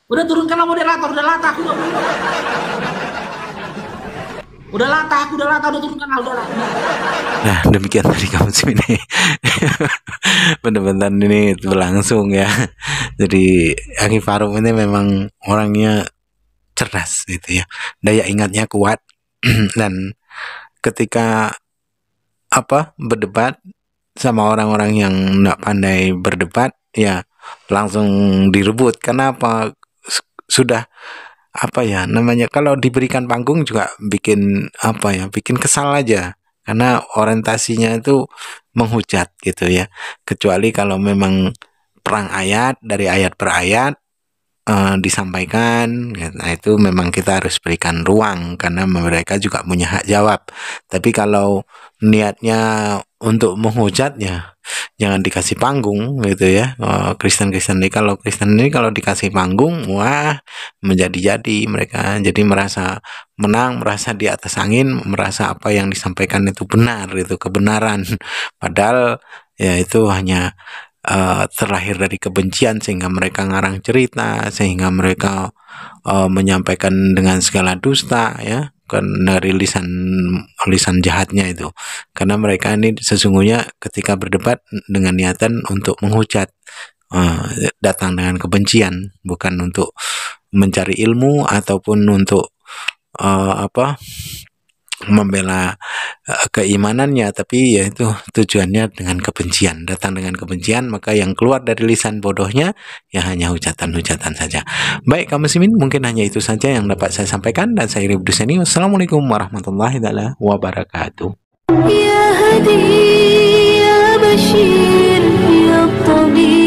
Udah turunkanlah moderator, udah latah aku. Udah latah, udah turunkanlah, udah latah. Nah, demikian tadi kamu ini. Benar-benar ini berlangsung ya. Jadi Aki Farum ini memang orangnya cerdas gitu ya. Daya ingatnya kuat dan ketika berdebat sama orang-orang yang nggak pandai berdebat ya langsung direbut. Kenapa? Sudah namanya kalau diberikan panggung juga bikin bikin kesal aja karena orientasinya itu menghujat gitu ya. Kecuali kalau memang perang ayat dari ayat per ayat disampaikan, nah itu memang kita harus berikan ruang karena mereka juga punya hak jawab. Tapi kalau niatnya untuk menghujatnya jangan dikasih panggung gitu ya. Kristen ini kalau dikasih panggung, wah menjadi-jadi mereka jadi merasa menang, merasa di atas angin, merasa apa yang disampaikan itu benar, itu kebenaran. Padahal ya itu hanya terlahir dari kebencian sehingga mereka ngarang cerita, sehingga mereka menyampaikan dengan segala dusta ya, karena lisan jahatnya itu. Karena mereka ini sesungguhnya ketika berdebat dengan niatan untuk menghujat, datang dengan kebencian, bukan untuk mencari ilmu ataupun untuk membela keimanannya, tapi yaitu tujuannya dengan kebencian, datang dengan kebencian, maka yang keluar dari lisan bodohnya ya hanya hujatan-hujatan saja. Baik kaum muslimin, mungkin hanya itu saja yang dapat saya sampaikan dan saya Ribdu Dusani. Wassalamualaikum warahmatullahi wabarakatuh. Ya Hadi, Ya Bashir, Ya Tabib.